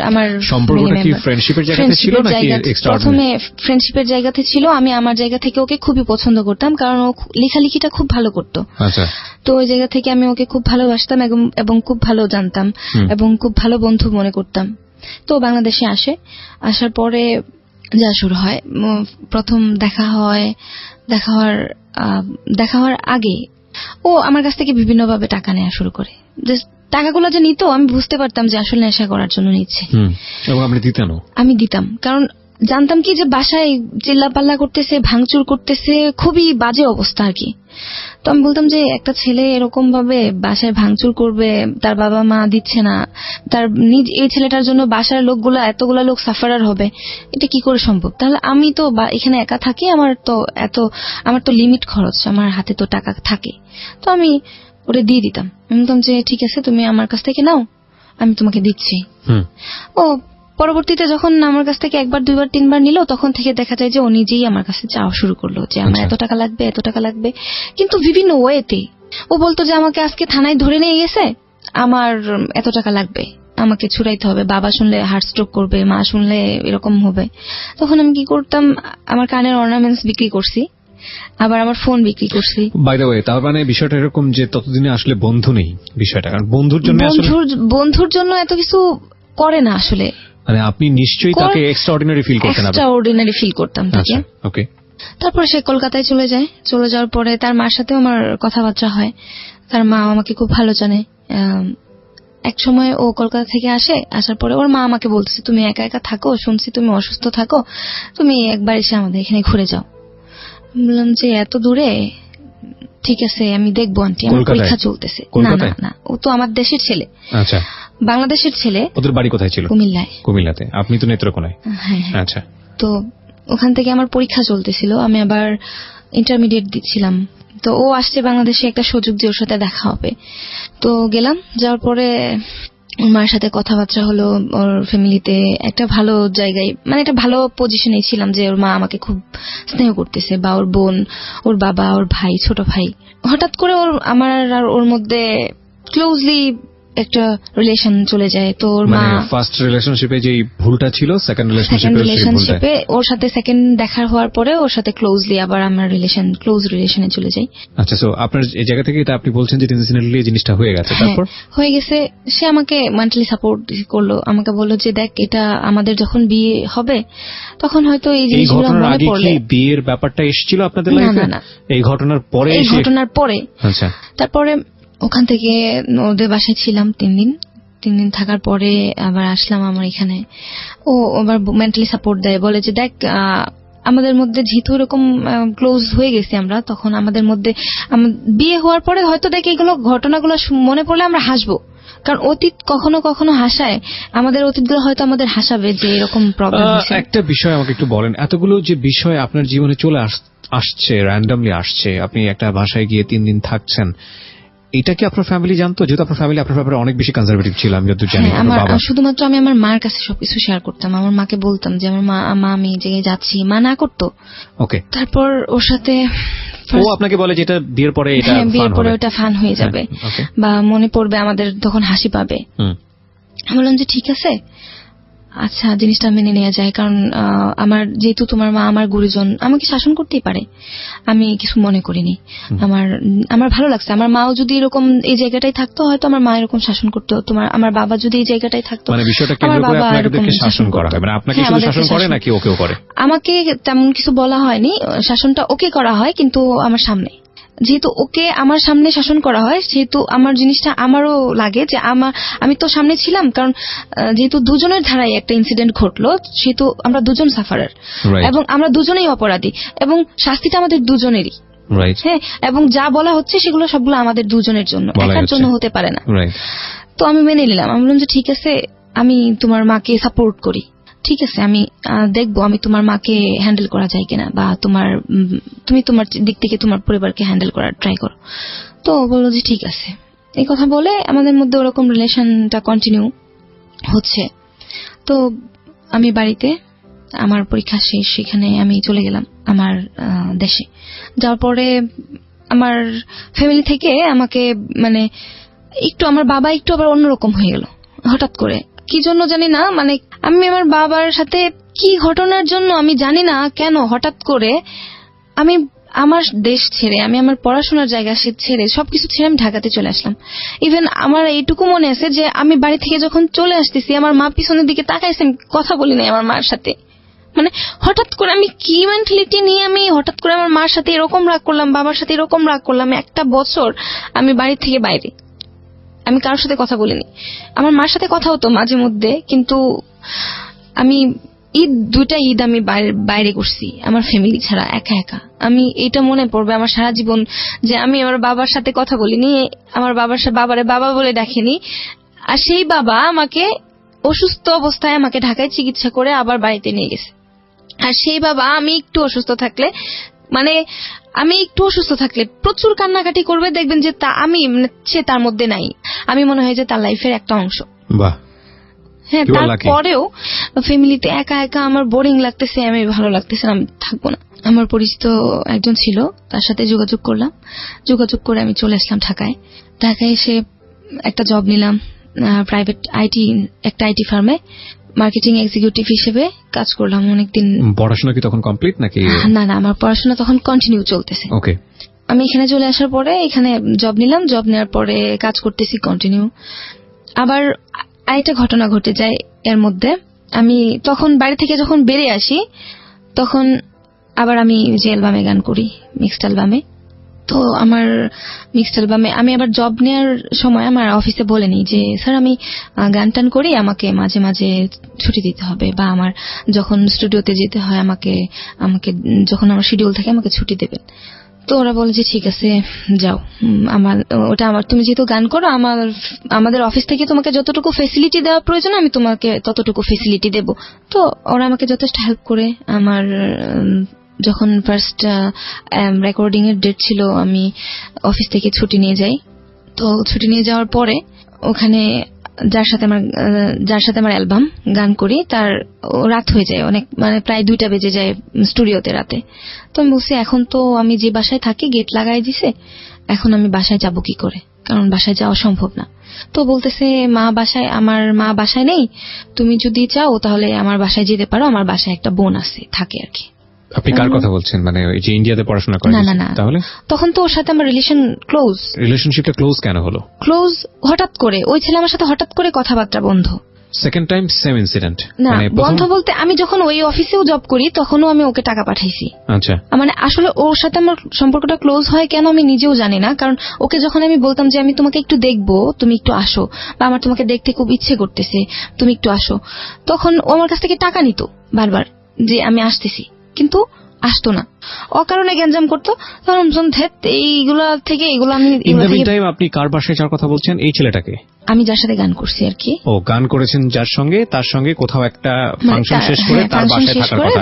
Speaker 2: আমার
Speaker 1: সম্পর্কটা কি ফ্রেন্ডশিপের জায়গাতে ছিল নাকি এক্সট্রাঅর্ডিনারি?
Speaker 2: প্রথমে ফ্রেন্ডশিপের জায়গাতে ছিল। আমি আমার জায়গা থেকে ওকে খুবই পছন্দ করতাম, কারণ ও লেখালেখিটা খুব ভালো করতো।
Speaker 1: আচ্ছা।
Speaker 2: তো ওই জায়গা থেকে আমি ওকে খুব ভালোবাসতাম এবং খুব ভালো জানতাম এবং খুব ভালো বন্ধু মনে করতাম। তো বাংলাদেশে আসার পরে যা শুরু হয়, প্রথম দেখা হওয়ার আগে ও আমার কাছ থেকে বিভিন্নভাবে টাকা নেওয়া শুরু করে। টাকাগুলো যে নিত, আমি বুঝতে পারতাম যে আসলে নেশা করার জন্য নিচ্ছে।
Speaker 1: এবং আপনি দিতেন?
Speaker 2: আমি দিতাম, কারণ জানতাম কি যে বাসায় চিল্লাপাল্লা করতেছে, ভাঙচুর করতেছে, খুবই বাজে অবস্থা আর কি। তো আমি বলতাম যে একটা ছেলে এরকম ভাবে বাসায় ভাঙচুর করবে, তার বাবা মা দিচ্ছে না, তার এই ছেলেটার জন্য বাসার লোকগুলা এতগুলা লোক সাফারার হবে, এটা কি করে সম্ভব? তাহলে আমি তো এখানে একা থাকি, আমার তো লিমিট খরচ, আমার হাতে তো টাকা থাকে, তো আমি ওটা দিয়ে দিতাম। আমি বলতাম যে ঠিক আছে তুমি আমার কাছ থেকে নাও, আমি তোমাকে দিচ্ছি। ও পরবর্তীতে যখন আমার কাছ থেকে একবার দুইবার তিনবার নিল, তখন থেকে দেখা যায় যে ও নিজেই আমার কাছে চাওয়া শুরু করলো যে আমার এত টাকা লাগবে, এত টাকা লাগবে, কিন্তু বিভিন্ন ওয়েতে। ও বলতো যে আমাকে আজকে থানায় ধরে নিয়ে গেছে, আমার এত টাকা লাগবে, আমাকে ছুড়াইতে হবে, বাবা শুনলে হার্ট স্ট্রোক করবে, মা শুনলে এরকম হবে। তখন আমি কি করতাম, আমার কানের অর্নামেন্টস বিক্রি করছি, আবার আমার ফোন বিক্রি করছি।
Speaker 1: বাই দ্য ওয়ে, তার মানে বিষয়টা এরকম যে ততদিনে আসলে বন্ধু নেই বিষয়টা, কারণ বন্ধুর
Speaker 2: জন্য এত কিছু করে না আসলে।
Speaker 1: মানে আপনি নিশ্চয়ই তাকে এক্সট্রাঅর্ডিনারি ফিল করতেন?
Speaker 2: এক্সট্রাঅর্ডিনারি ফিল করতাম তাকে।
Speaker 1: ওকে।
Speaker 2: তারপর সে কলকাতায় চলে যায়। চলে যাওয়ার পরে তার মার সাথেও আমার কথাবার্তা হয়। তার মা আমাকে খুব ভালো জানে। এক সময় ও কলকাতা থেকে আসার পরে ওর মা আমাকে বলতেছে, তুমি একা একা থাকো, শুনছি তুমি অসুস্থ থাকো, তুমি একবার এসে আমাদের এখানে ঘুরে যাও। বললাম যে এত দূরে, ঠিক আছে আমি দেখবো আন্টি, আমার পরীক্ষা চলতেছে। না না না, ও তো আমার দেশের ছেলে।
Speaker 1: আচ্ছা,
Speaker 2: বাংলাদেশের ছেলে।
Speaker 1: ওদের বাড়ি কোথায় ছিল? কুমিল্লাতে। আপনি তো নেত্রকোনায়।
Speaker 2: হ্যাঁ।
Speaker 1: আচ্ছা।
Speaker 2: তো ওখান থেকে আমার পরীক্ষা চলতেছিল, আমি আবার ইন্টারমিডিয়েট দিচ্ছিলাম। তো ও আসছে বাংলাদেশে, একটা সুযোগ যে ওর সাথে দেখা হবে। তো গেলাম, যাওয়ার পরে ওর মার সাথে কথাবার্তা হলো, ওর ফ্যামিলিতে একটা ভালো জায়গায়, মানে একটা ভালো পজিশনে ছিলাম, যে ওর মা আমাকে খুব স্নেহ করতেছে, বা ওর বোন, ওর বাবা, ওর ভাই, ছোট ভাই। হঠাৎ করে আমার আর ওর মধ্যে ক্লোজলি একটা রিলেশন চলে যায়। তো ওর মা
Speaker 1: ফার্স্ট রিলেশনশিপে যে ভুলটা ছিল, সেকেন্ড রিলেশনশিপে
Speaker 2: ওর সাথে সেকেন্ড দেখা হওয়ার পরে ওর সাথে ক্লোজলি আবার আমার ক্লোজ রিলেশনে চলে যাই।
Speaker 1: আচ্ছা, সো আপনার এই জায়গা থেকে এটা আপনি বলছেন যে ইনসিডেন্টালি এই জিনিসটা হয়ে গেছে। তারপর
Speaker 2: হয়ে গেছে, সে আমাকে মেন্টালি সাপোর্ট করলো, আমাকে বললো যে দেখ, এটা আমাদের যখন বিয়ে হবে তখন হয়তো এই জিনিসগুলো মনে পড়লে।
Speaker 1: বিয়ের ব্যাপারটা এসেছিল আপনাদের লাইফে? না, এই ঘটনার পরে। আচ্ছা।
Speaker 2: তারপরে ওখান থেকে ওদের বাসায় ছিলাম 3 দিন থাকার পরে আবার আসলাম আমার এখানে। ও আবার মেন্টালি সাপোর্ট দেয়, বলে যে দেখ, আমাদের মধ্যে যেহেতু এরকম ক্লোজ হয়ে গেছি আমরা, তখন আমাদের মধ্যে বিয়ে হওয়ার পরে হয়তো দেখ এগুলো ঘটনাগুলো মনে পড়লে আমরা হাসবো, কারণ অতীত কখনো কখনো হাসায়, আমাদের অতীতগুলো হয়তো আমাদের হাসাবে যে এরকম প্রবলেম হয়েছে।
Speaker 1: একটা বিষয় আমাকে একটু বলেন, এতগুলো যে বিষয় আপনার জীবনে চলে আসছে, র্যান্ডমলি আসছে, আপনি একটা বাসায় গিয়ে 3 দিন থাকছেন, এটা কি আপনার ফ্যামিলি জানতো? যেহেতু আপনার ফ্যামিলি আপনার ব্যাপারে অনেক বেশি কনজারভেটিভ ছিল, আমি যতদূর জানি।
Speaker 2: শুধুমাত্র আমি আমার মার কাছে সবকিছু শেয়ার করতাম, আমার মাকে বলতাম যে আমার মা আমি এই জায়গায় যাচ্ছি, মা না করতো।
Speaker 1: ওকে।
Speaker 2: তারপর ওর সাথে
Speaker 1: ও আপনাকে বলে যে এটা বিয়ের পরে
Speaker 2: ওটা ফান হয়ে যাবে, বা মনে পড়বে আমাদের, তখন হাসি পাবে। আমি বললাম যে ঠিক আছে, আচ্ছা জিনিসটা মেনে নেওয়া যায়, কারণ যেহেতু তোমার মা আমার গুরুজন, আমাকে শাসন করতেই পারে, আমি কিছু মনে করিনি। আমার ভালো লাগছে, আমার মাও যদি এরকম এই জায়গাটাই থাকতো, হয়তো আমার মা এরকম শাসন করতো, আমার বাবা যদি এই জায়গাটাই থাকতো, আমার বাবা এরকম শাসন করা হয়।
Speaker 1: মানে আপনাকে শুধু শাসন করে নাকি ওকেও করে?
Speaker 2: আমাকে তেমন কিছু বলা হয়নি, শাসনটা ওকে করা হয়, কিন্তু আমার সামনে। যেহেতু ওকে আমার সামনে শাসন করা হয়, সেহেতু আমার জিনিসটা আমারও লাগে যে আমি তো সামনে ছিলাম, কারণ যেহেতু দুজনের ধারায় একটা ইনসিডেন্ট ঘটলো, সেহেতু আমরা দুজন সাফারার, এবং আমরা দুজনেই অপরাধী, এবং শাস্তিটা আমাদের দুজনেরই। হ্যাঁ, এবং যা বলা হচ্ছে সেগুলো সবগুলো আমাদের দুজনের জন্য, একার জন্য হতে পারে না। তো আমি মেনে নিলাম, আমি বললাম যে ঠিক আছে, আমি তোমার মাকে সাপোর্ট করি, ঠিক আছে, আমি দেখবো আমি তোমার মাকে হ্যান্ডেল করা যায় কিনা, বা তুমি তোমার দিক থেকে তোমার পরিবারকে হ্যান্ডেল করার ট্রাই করো। তো বললো যে ঠিক আছে। এই কথা বলে আমাদের মধ্যে ওরকম রিলেশনটা কন্টিনিউ হচ্ছে। তো আমি বাড়িতে, আমার পরীক্ষা শেষ, সেখানে আমি চলে গেলাম আমার দেশে। যাওয়ার পরে আমার ফ্যামিলি থেকে আমাকে মানে একটু, আমার বাবা একটু আবার অন্যরকম হয়ে গেল হঠাৎ করে, কি জন্য জানি না। মানে আমি আমার বাবার সাথে কি ঘটনার জন্য আমি জানি না কেন হঠাৎ করে আমি আমার দেশ ছেড়ে, আমি আমার পড়াশোনার জায়গা ছেড়ে, সবকিছু ছেড়ে আমি ঢাকাতে চলে আসলাম। ইভেন আমার এইটুকু মনে আছে যে আমি বাড়ি থেকে যখন চলে আসতেছি, আমার মা পিছনের দিকে তাকাইছে, আমি কথা বলি নাই আমার মার সাথে। মানে হঠাৎ করে আমি কি মেন্টালিটি নিয়ে আমি হঠাৎ করে আমার মার সাথে এরকম রাগ করলাম, বাবার সাথে এরকম রাগ করলাম। 1 বছর আমি বাড়ি থেকে বাইরে, আমি কারোর সাথে কথা বলিনি। আমার মার সাথে কথা হতো মাঝে মধ্যে, কিন্তু আমি ঈদ 2টা ঈদ আমি বাইরে করছি আমার ফ্যামিলি ছাড়া, একা একা। আমি এটা মনে পড়বে আমার সারা জীবন যে আমি আমার বাবার সাথে কথা বলিনি, আমার বাবারে বাবা বলে ডাকেনি, আর সেই বাবা আমাকে অসুস্থ অবস্থায় আমাকে ঢাকায় চিকিৎসা করে আবার বাড়িতে নিয়ে গেছে। আর সেই বাবা আমি একটু অসুস্থ থাকলে প্রচুর কান্নাকাটি করবে, দেখবেন যে সে তার মধ্যে নাই, আমি মনে হয় যে তার লাইফের একটা অংশ।
Speaker 1: বাহ।
Speaker 2: হ্যাঁ, তারপরেও ফ্যামিলিতে একা একা আমার বোরিং লাগতেছে, আমি ভালো লাগতেছে, আমি থাকবো না। আমার পরিচিত একজন ছিল, তার সাথে যোগাযোগ করে আমি চলে আসলাম ঢাকায় এসে একটা জব নিলাম প্রাইভেট একটা আইটি ফার্মে মার্কেটিং এক্সিকিউটিভ হিসেবে কাজ করলাম অনেকদিন।
Speaker 1: পড়াশোনা কি তখন কমপ্লিট নাকি?
Speaker 2: না, আমার পড়াশোনা তখন কন্টিনিউ চলতেছে।
Speaker 1: ওকে।
Speaker 2: আমি এখানে চলে আসার পরে এখানে জব নিলাম, জব নেওয়ার পরে কাজ করতেছি কন্টিনিউ। আবার আরেকটা ঘটনা ঘটে যায় এর মধ্যে। আমি তখন বাড়ি থেকে যখন বেরিয়ে আসি তখন আবার আমি যে অ্যালবামে গান করি, মিক্সড অ্যালবামে, তো আমার মিক্সড অ্যালবামে আমি আবার জব নেওয়ার সময় আমার অফিসে বলে নিই যে স্যার আমি গান টান করি, আমাকে মাঝে মাঝে ছুটি দিতে হবে, বা আমার যখন স্টুডিওতে যেতে হয় আমাকে যখন আমার শিডিউল থাকে আমাকে ছুটি দেবেন। তো ওরা বলে যে ঠিক আছে যাও, তুমি যেহেতু গান করো আমাদের অফিস থেকে তোমাকে যতটুকু ফেসিলিটি দেওয়া প্রয়োজন আমি তোমাকে ততটুকু ফেসিলিটি দেব। তো ওরা আমাকে যথেষ্ট হেল্প করে। আমার যখন ফার্স্ট রেকর্ডিং এর ডেট ছিল আমি অফিস থেকে ছুটি নিয়ে যাই। তো ছুটি নিয়ে যাওয়ার পরে ওখানে যার সাথে আমার অ্যালবাম গান করি তার রাত হয়ে যায় অনেক, প্রায় 2টা বেজে যায় স্টুডিওতে রাতে। তো আমি বলছি এখন তো আমি যে বাসায় থাকি গেট লাগাই দিছে, এখন আমি বাসায় যাব কি করে, কারণ বাসায় যাওয়া সম্ভব না। তো বলতেছে আমার মা বাসায় নেই, তুমি যদি চাও তাহলে আমার বাসায় যেতে পারো, আমার বাসায় একটা বোন আছে থাকে আর কি।
Speaker 1: আপনি কার কথা বলছেন? মানে যে ইন্ডিয়াতে পড়াশোনা করেন?
Speaker 2: না,
Speaker 1: তাহলে
Speaker 2: তখন তো ওর সাথে আমার
Speaker 1: রিলেশনশিপটা ক্লোজ কেন হলো?
Speaker 2: ক্লোজ হঠাৎ করে ওই ছেলে আমার সাথে হঠাৎ করে কথাবার্তা বন্ধ।
Speaker 1: Second time same incident?
Speaker 2: না, বন্ধ বলতে আমি যখন ওই অফিসেও জব করি তখনও আমি ওকে টাকা পাঠাইছি।
Speaker 1: আচ্ছা।
Speaker 2: আসলে ওর সাথে আমার সম্পর্কটা ক্লোজ হয় কেন আমি নিজেও জানি না, কারণ ওকে যখন আমি বলতাম যে আমি তোমাকে একটু দেখবো, তুমি একটু আসো, বা আমার তোমাকে দেখতে খুব ইচ্ছে করতেছে, তুমি একটু আসো, তখন ও আমার কাছ থেকে টাকা নিত বারবার যে আমি আসতেছি, কিন্তু আসতো না, অকারণে গ্যাঞ্জাম করতো। তখন এইগুলা থেকে
Speaker 1: আপনি কার বাসায় যাওয়ার কথা বলছেন? এই ছেলেটাকে
Speaker 2: আমি যার সাথে গান করছি আর কি।
Speaker 1: ও গান করেছেন যার সঙ্গে, তার সঙ্গে কোথাও একটা ফাংশন শেষ করে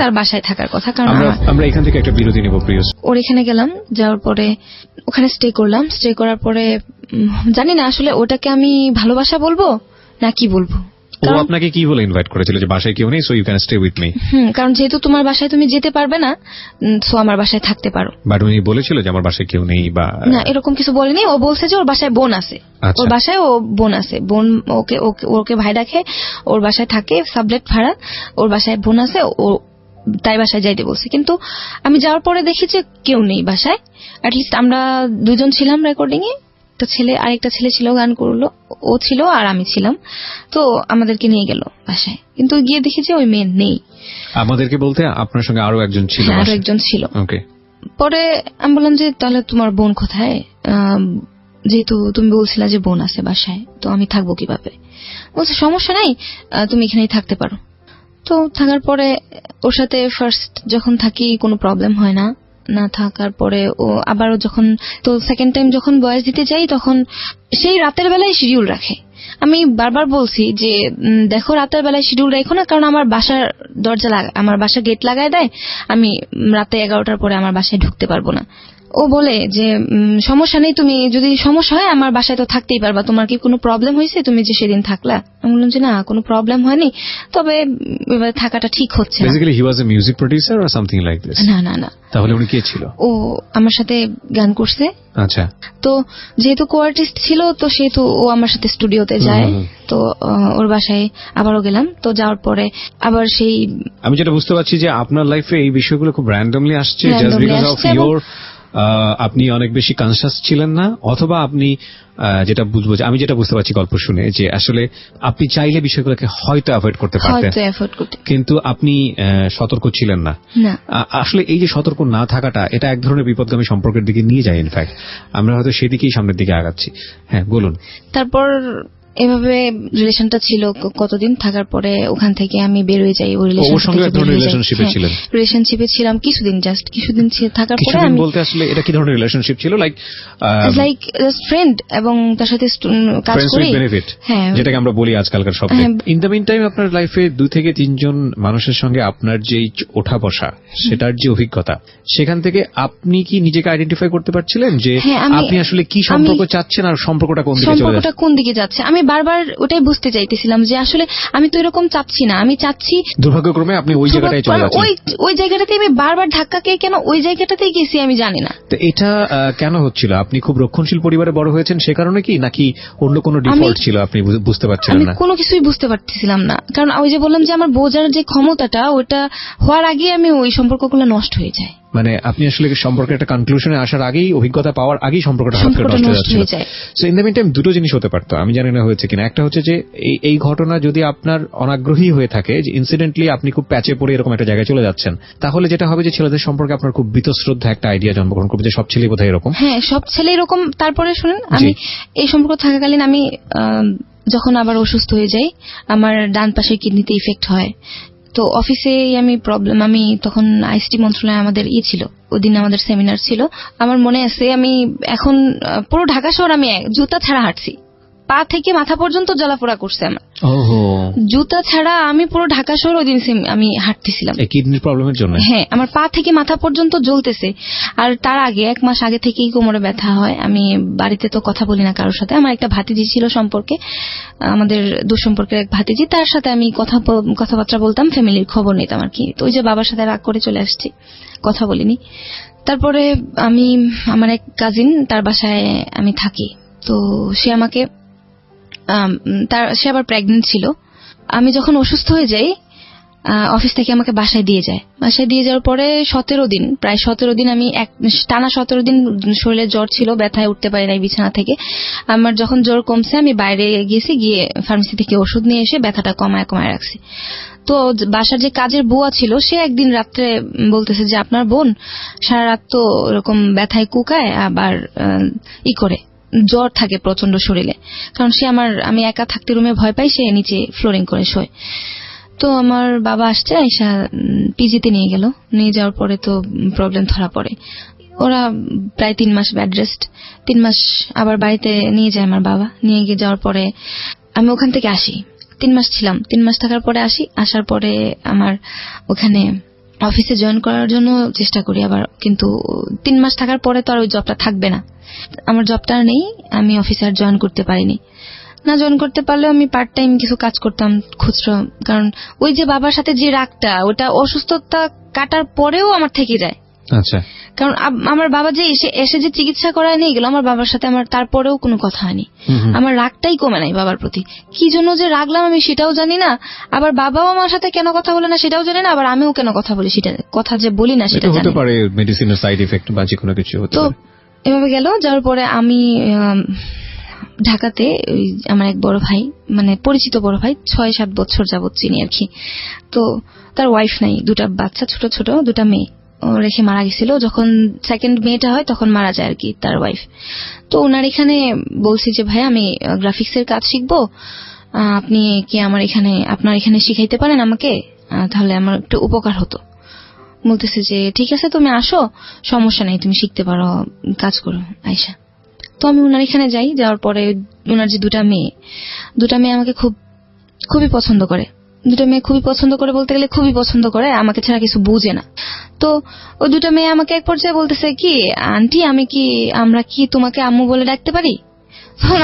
Speaker 1: তার বাসায় থাকার কথা। কারণ আমরা এখান থেকে একটা বিরতি নেব প্রিয়।
Speaker 2: ওর এখানে গেলাম, যাওয়ার পরে ওখানে স্টে করলাম। স্টে করার পরে জানি না আসলে ওটাকে আমি ভালোবাসা বলবো না কি বলবো।
Speaker 1: ও আপনাকে কি বলে ইনভাইট করেছিল যে বাসায় কেউ নেই, so you can stay with me?
Speaker 2: কারণ যেহেতু তোমার বাসায় তুমি যেতে পারবে না, সো আমার বাসায় থাকতে পারো।
Speaker 1: বাট উনি বলেছিল যে আমার বাসায় কেউ নেই বা
Speaker 2: না, এরকম কিছু বলেনি। ও বলছে যে ওর বাসায় বোন আছে, ওর বাসায় বোন আছে, বোন ওকে ভাই রাখে, ওর বাসায় থাকে সাবলেট ভাড়া, ওর বাসায় বোন আছে, ও তাই বাসায় যাইতে বলছে। কিন্তু আমি যাওয়ার পরে দেখি যে কেউ নেই বাসায়। অ্যাটলিস্ট আমরা 2জন ছিলাম রেকর্ডিং এ, আরেকটা ছেলে ছিল গান করলো, ও ছিল আর আমি ছিলাম। তো আমাদেরকে নিয়ে গেল বাসায়, কিন্তু গিয়ে দেখি যে ওই মেয়ে নেই।
Speaker 1: আমাদেরকে বলতে আপনার সঙ্গে আরো একজন ছিল?
Speaker 2: আরো একজন ছিল।
Speaker 1: ওকে।
Speaker 2: পরে আমি বললাম যে তাহলে তোমার বোন কোথায়, যেহেতু তুমি বলছিলা যে বোন আছে বাসায়, তো আমি থাকবো কিভাবে? বলছে সমস্যা নাই, তুমি এখানেই থাকতে পারো। তো থাকার পরে ওর সাথে ফার্স্ট যখন থাকি কোনো প্রবলেম হয় না। থাকার পরে ও আবারও যখন সেকেন্ড টাইম যখন বয়স দিতে যাই তখন সেই রাতের বেলায় শিডিউল রাখে। আমি বারবার বলছি যে দেখো রাতের বেলায় শিডিউল রাখো না, কারণ আমার বাসার গেট লাগায় দেয়, আমি রাতে 11টার পরে আমার বাসায় ঢুকতে পারবো না। ও বলে যে সমস্যা নেই, তুমি যদি সমস্যা হয় আমার বাসায় তো থাকতেই পারবা, তোমার কি কোনো প্রবলেম হয়েছে তুমি যে সেদিন থাকলা? আমি বললাম যে না, কোনো প্রবলেম হয়নি, তবে এবার থাকাটা ঠিক হচ্ছে না।
Speaker 1: Basically he was A music producer or something like this?
Speaker 2: না।
Speaker 1: তাহলে উনি কে ছিল?
Speaker 2: ও আমার সাথে গান করছে।
Speaker 1: আচ্ছা।
Speaker 2: তো যেহেতু কো-আর্টিস্ট ছিল, তো সেহেতু ও আমার সাথে স্টুডিওতে যায়। তো ওর বাসায় আবারও গেলাম। তো যাওয়ার পরে আবার সেই,
Speaker 1: আমি যেটা বুঝতে পারছি যে আপনার লাইফে এই বিষয়গুলো খুব র্যান্ডমলি আসছে, জাস্ট বিকজ অফ ইওর আপনি অনেক বেশি কনসিয়াস ছিলেন না, অথবা আপনি যেটা বুঝবো, আমি যেটা বুঝতে পারছি গল্প শুনে, যে আসলে আপনি চাইলে বিষয়গুলোকে হয়তো অ্যাভয়েড করতে পারতেন, কিন্তু আপনি সতর্ক ছিলেন না। আসলে এই যে সতর্ক না থাকাটা, এটা এক ধরনের বিপদগামী সম্পর্কের দিকে নিয়ে যায়। ইনফ্যাক্ট আমরা হয়তো সেদিকেই সামনের দিকে আগাচ্ছি। হ্যাঁ বলুন।
Speaker 2: তারপর এভাবে রিলেশনটা ছিল কতদিন থাকার পরে ওখান থেকে আমি বের হয়ে যাই। ওই রিলেশনশিপে ছিলাম কিছুদিন থাকার পরে আমি
Speaker 1: বলতে আসলে এটা কি ধরনের রিলেশনশিপ ছিল? লাইক
Speaker 2: ফ্রেন্ড এবং তার সাথে কাজ করি,
Speaker 1: হ্যাঁ, যেটাকে আমরা বলি আজকালকার শব্দে। ইন দ্য মিন টাইম আপনার লাইফে 2 থেকে 3 জন মানুষের সঙ্গে আপনার যে ওঠা বসা, সেটার যে অভিজ্ঞতা, সেখান থেকে আপনি কি নিজেকে আইডেন্টিফাই করতে পারছিলেন যে আপনি আসলে কি সম্পর্ক চাচ্ছেন আর সম্পর্কটা
Speaker 2: কোন দিকে যাচ্ছে? আমি বারবার ওটাই বুঝতে চাইতেছিলাম যে আসলে আমি তো এরকম চাচ্ছি না, আমি চাচ্ছি।
Speaker 1: দুর্ভাগ্যক্রমে আপনি ওই জায়গাটায় চলে যাচ্ছেন।
Speaker 2: ওই জায়গাটাতে আমি বারবার ধাক্কা খেয়ে কেন ওই জায়গাটাতেই গেছি আমি জানি না।
Speaker 1: তো এটা কেন হচ্ছিল? আপনি খুব রক্ষণশীল পরিবারে বড় হয়েছেন সে কারণে কি, নাকি অন্য কোনো ডিফল্ট ছিল আপনি বুঝতে পারছিলেন না?
Speaker 2: কোনো কিছুই বুঝতে পারতেছিলাম না, কারণ ওই যে বললাম যে আমার বোঝার যে ক্ষমতাটা, ওটা হওয়ার আগে আমি ওই সম্পর্কগুলো নষ্ট হয়ে যায়।
Speaker 1: মানে আপনি আসলে সম্পর্কের একটা কনক্লুশনে আসার আগেই, অভিজ্ঞতা পাওয়ার আগেই সম্পর্কটা নষ্ট হয়ে যায়। So in the mean time 2টো জিনিস হতে পারতো, আমি জানি না হয়েছে কিনা। একটা হচ্ছে যে এই ঘটনা যদি আপনার অনাগ্রহী হয়ে থাকে, যে ইনসিডেন্টলি আপনি খুব প্যাচে পড়ে এরকম একটা জায়গায় চলে যাচ্ছেন, তাহলে যেটা হবে যে ছেলেদের সম্পর্কে আপনার খুব বীতশ্রদ্ধা একটা আইডিয়া জন্মগ্রহণ করবে যে সব ছেলেই বোধহয় এরকম।
Speaker 2: হ্যাঁ, সব ছেলে এরকম। তারপরে শুনুন, আমি এই সম্পর্ক থাকাকালীন আমি যখন আবার অসুস্থ হয়ে যাই, আমার ডান পাশের কিডনিতে ইফেক্ট হয়। তো অফিসে আমি তখন আইসিটি মন্ত্রণালয়ে আমাদের ছিল, ওদিন আমাদের সেমিনার ছিল। আমার মনে আছে আমি এখন পুরো ঢাকা শহর আমি জুতা ছাড়া হাঁটছি, পা থেকে মাথা পর্যন্ত জ্বালাপোড়া করছে আমার। জুতা ছাড়া আমি পুরো ঢাকা শহর ওই দিন আমি হাঁটতেছিলাম
Speaker 1: কিডনির প্রবলেমের জন্য।
Speaker 2: হ্যাঁ, আমার পা থেকে মাথা পর্যন্ত জ্বলতেছে। আর তার আগে 1 মাস আগে থেকেই কোমরে ব্যথা হয়। আমি বাড়িতে তো কথা বলি না কারোর সাথে। আমার একটা ভাতিজি ছিল সম্পর্কে, আমাদের দুঃসম্পর্কের এক ভাতিজি, তার সাথে আমি কথাবার্তা বলতাম, ফ্যামিলির খবর নিতাম আর কি। তো ওই যে বাবার সাথে রাগ করে চলে আসছি, কথা বলিনি। তারপরে আমি আমার এক কাজিন, তার বাসায় আমি থাকি। তো সে আমাকে সে আবার প্রেগন্যান্ট ছিল। আমি যখন অসুস্থ হয়ে যাই, অফিস থেকে আমাকে বাসায় দিয়ে যায়। বাসায় দিয়ে যাওয়ার পরে প্রায় 17 দিন আমি টানা 17 দিন শরীরে জ্বর ছিল, ব্যথায় উঠতে পারি নাই বিছানা থেকে। আমার যখন জ্বর কমছে, আমি বাইরে গেছি, গিয়ে ফার্মেসি থেকে ওষুধ নিয়ে এসে ব্যথাটা কমায় রাখছি। তো বাসার যে কাজের বুয়া ছিল, সে একদিন রাত্রে বলতেছে যে আপনার বোন সারা রাত তো এরকম ব্যথায় কুকায়, আবার করে জ্বর থাকে প্রচন্ড শরীরে। কারণ আমি একা থাকতে রুমে ভয় পাই, সে নিচে ফ্লোরিং করে শোয়। তো আমার বাবা আসছে, আইসা পিজিতে নিয়ে গেল। নিয়ে যাওয়ার পরে তো প্রবলেম ধরা পড়ে। ওরা প্রায় 3 মাস বেড রেস্ট, 3 মাস আবার বাড়িতে নিয়ে যায় আমার বাবা। নিয়ে গিয়ে যাওয়ার পরে আমি ওখান থেকে আসি। 3 মাস ছিলাম। 3 মাস থাকার পরে আসার পরে আমার ওখানে অফিসে জয়েন করার জন্য চেষ্টা করি আবার, কিন্তু 3 মাস থাকার পরে তো আর ওই জবটা থাকবে না। আমার জবটা নেই, আমি অফিসে আর জয়েন করতে পারিনি। না জয়েন করতে পারলেও আমি পার্ট টাইম কিছু কাজ করতাম খুচরো, কারণ ওই যে বাবার সাথে যে রাগটা, ওটা অসুস্থতা কাটার পরেও আমার থেকে যায়।
Speaker 1: আচ্ছা,
Speaker 2: কারণ আমার বাবা যে এসে যে চিকিৎসা করায় নিয়ে গেল, আমার বাবার সাথে আমার তারপরেও কোনো কথা হয়নি। আমার রাগটাই কমে নাই বাবার প্রতি। কি জন্য যে রাগলাম আমি সেটাও জানি না, আবার বাবাও আমার সাথে কেন কথা বলে না সেটাও জানি না, আবার আমিও কেন কথা বলি সেটা কথা যে বলি না সেটা
Speaker 1: হতে পারে মেডিসিনের সাইড এফেক্ট বা যে কোনো কিছু হতে পারে।
Speaker 2: তো এভাবে গেল। যাওয়ার পরে আমি ঢাকাতে আমার এক বড় ভাই, মানে পরিচিত বড় ভাই, 6-7 বছর যাবত চিনি আর কি। তো তার ওয়াইফ নাই, 2টা বাচ্চা, ছোট ছোট 2টা মেয়ে রেখে মারা গেছিল। যখন সেকেন্ড মেয়েটা হয় তখন মারা যায় আর কি তার ওয়াইফ। তো ওনার এখানে বলছি যে ভাই আমি গ্রাফিক্সের কাজ শিখবো, আপনি কি আপনার এখানে শিখাইতে পারেন আমাকে, তাহলে আমার একটু উপকার হতো। বলতেছে যে ঠিক আছে তুমি আসো, সমস্যা নেই, তুমি শিখতে পারো, কাজ করো আয়শা। তো আমি ওনার এখানে যাই। যাওয়ার পরে ওনার যে 2টা মেয়ে আমাকে খুবই পছন্দ করে। 2টা মেয়ে খুবই পছন্দ করে বলতে গেলে খুবই পছন্দ করে, আমাকে ছাড়া কিছু বুঝে না। তো ওই 2টা মেয়ে আমাকে এক পর্যায়ে বলতেছে কি, আন্টি আমরা কি তোমাকে আম্মু বলে ডাকতে পারি?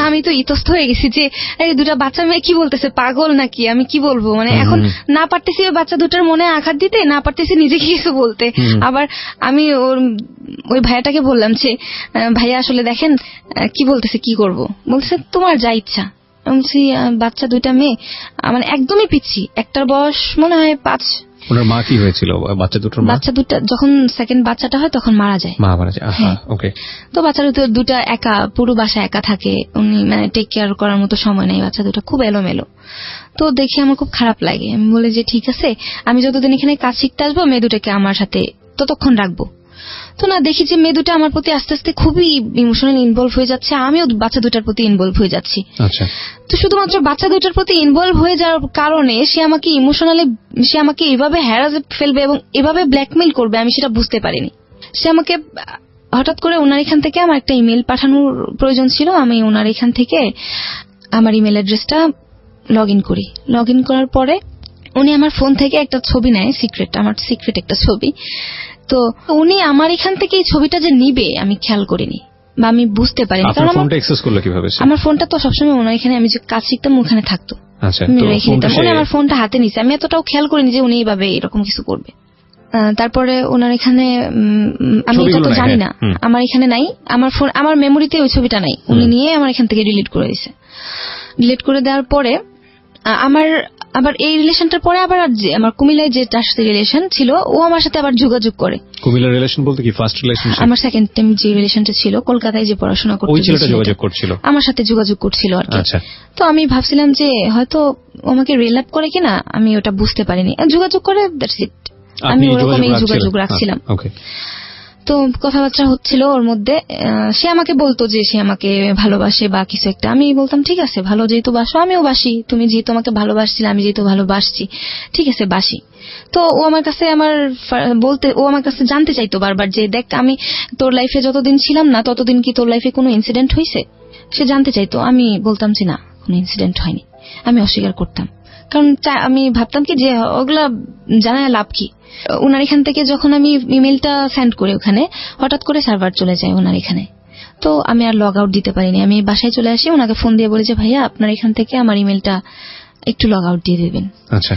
Speaker 2: আমি তো ইতস্ত হয়ে গেছি যে এই 2টা বাচ্চা মেয়ে কি বলতেছে, পাগল নাকি, আমি কি বলবো। মানে এখন না পারতেছি ওই বাচ্চা 2টার মনে আঘাত দিতে, না পারতেছি নিজেকে কিছু বলতে। আবার আমি ওই ভাইয়াটাকে বললাম যে ভাইয়া আসলে দেখেন কি বলতেছে, কি করব। বলতেছে তোমার যা ইচ্ছা। বলছি বাচ্চা 2টা মেয়ে মানে একদমই পিচ্ছি, একটার বয়স মনে হয় 5।
Speaker 1: ওনার মা কি হয়েছিল? বাচ্চা 2টা
Speaker 2: যখন সেকেন্ড বাচ্চাটা হয় তখন মারা যায়।
Speaker 1: ওকে।
Speaker 2: তো বাচ্চা 2টা একা, পুরো বাসা একা থাকে, উনি মানে টেক কেয়ার করার মতো সময় নেই, বাচ্চা 2টা খুব এলোমেলো। তো দেখে আমার খুব খারাপ লাগে। আমি বলি যে ঠিক আছে, আমি যতদিন এখানে কাজ শিখতে আসবো মেয়ে 2টাকে আমার সাথে ততক্ষণ রাখবো। তো না দেখি যে মেয়ে দুটো আমার প্রতি আস্তে আস্তে খুবই ইমোশনাল ইনভলভ হয়ে যাচ্ছে, আমিও বাচ্চা দুটার প্রতি ইনভলভ হয়ে যাচ্ছি।
Speaker 1: আচ্ছা,
Speaker 2: তো শুধুমাত্র বাচ্চা দুটার প্রতি ইনভলভ হয়ে যাওয়ার কারণে সে আমাকে এভাবে হ্যারাসে ফেলবে এবং এভাবে ব্ল্যাকমেইল করবে আমি সেটা বুঝতে পারিনি। সে আমাকে হঠাৎ করে ওনার এখান থেকে আমার একটা ইমেল পাঠানোর প্রয়োজন ছিল, আমি ওনার এখান থেকে আমার ইমেল অ্যাড্রেসটা লগ ইন করার পরে উনি আমার ফোন থেকে একটা ছবি নেয়, আমার সিক্রেট একটা ছবি। তো উনি আমার এখান থেকে এই ছবিটা যে নিবে আমি খেয়াল করিনি বা আমি বুঝতে পারিনি।
Speaker 1: আপনার ফোনটা অ্যাক্সেস করলো কিভাবে?
Speaker 2: আমার ফোনটা তো সবসময় ওনার এখানে, আমি যে কাজ শিখতাম ওখানে থাকতো।
Speaker 1: আচ্ছা,
Speaker 2: উনি আমার ফোনটা হাতে নিছে, আমি এতটাও খেয়াল করিনি যে উনি এইভাবে এরকম কিছু করবে। তারপরে ওনার এখানে আমি এটা তো জানি না, আমার এখানে নাই, আমার মেমোরিতে ওই ছবিটা নাই, উনি নিয়ে আমার এখান থেকে ডিলিট করে দিয়েছে। ডিলিট করে দেওয়ার পরে আবার এই রিলেশনটার পরে আবার আমার কুমিল্লায় যে তার সাথে রিলেশন ছিল ও আমার সাথে আবার যোগাযোগ করে।
Speaker 1: কুমিল্লার রিলেশন বলতে কি ফার্স্ট রিলেশন? আমার
Speaker 2: সেকেন্ড টাইম যে রিলেশনটা ছিল কলকাতায় যে পড়াশোনা করতে,
Speaker 1: ওই ছেলেটা যোগাযোগ করছিল আমার
Speaker 2: সাথে, যোগাযোগ করছিল আর কি। তো আমি ভাবছিলাম যে হয়তো আমাকে রিল্যাপ করে কিনা, আমি ওটা বুঝতে পারিনি। যোগাযোগ করে, দ্যাটস ইট, আমি ওরকমই যোগাযোগ রাখছিলাম। তো কথাবার্তা হচ্ছিল ওর মধ্যে, সে আমাকে বলতো যে সে আমাকে ভালোবাসে বা কিছু একটা। আমি বলতাম ঠিক আছে, ভালো যেহেতু বাসো আমিও বাসি, তুমি যেহেতু আমাকে ভালোবাসছিলে আমি যেহেতু ভালোবাসছি, ঠিক আছে বাসি। তো ও আমার কাছে জানতে চাইতো বারবার যে দেখ আমি তোর লাইফে যতদিন ছিলাম না ততদিন কি তোর লাইফে কোনো ইনসিডেন্ট হয়েছে, সে জানতে চাইতো। আমি বলতাম যে না, কোনো ইনসিডেন্ট হয়নি, আমি অস্বীকার করতাম। কারণ আমি ভাবতাম কি যে ওগুলা জানায় লাভ কি। ওনার এখান থেকে যখন আমি ইমেলটা সেন্ড করি ওখানে, হঠাৎ করে সার্ভার চলে যায় ওনার এখানে। তো আমি আর লগ আউট দিতে পারিনি, আমি বাসায় চলে আসি, ওনাকে ফোন দিয়ে বলি যে ভাইয়া আপনার এখান থেকে আমার ইমেলটা একটু লগ আউট দিয়ে দেবেন।
Speaker 1: আচ্ছা,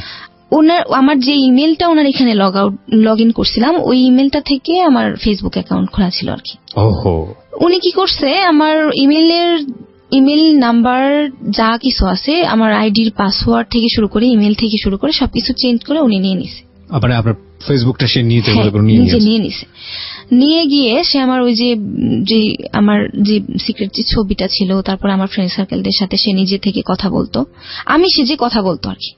Speaker 2: আমার যে ইমেলটা ওনার এখানে লগ ইন করছিলাম ওই ইমেলটা থেকে আমার ফেসবুক অ্যাকাউন্ট খোলা ছিল আর কি। উনি কি করছে, আমার ইমেল নাম্বার যা কিছু আছে, আমার আইডির পাসওয়ার্ড থেকে শুরু করে ইমেল থেকে শুরু করে সবকিছু চেঞ্জ করে উনি নিয়ে নিছে।
Speaker 1: আপনার ফেসবুকটা সে নিয়ে নিছে।
Speaker 2: নিয়ে গিয়ে সে আমার ওই যে আমার যে সিক্রেট যে ছবিটা ছিল, তারপর আমার ফ্রেন্ড সার্কেলদের সাথে সে নিজে থেকে কথা বলতো, সে যে কথা বলতো আর কি,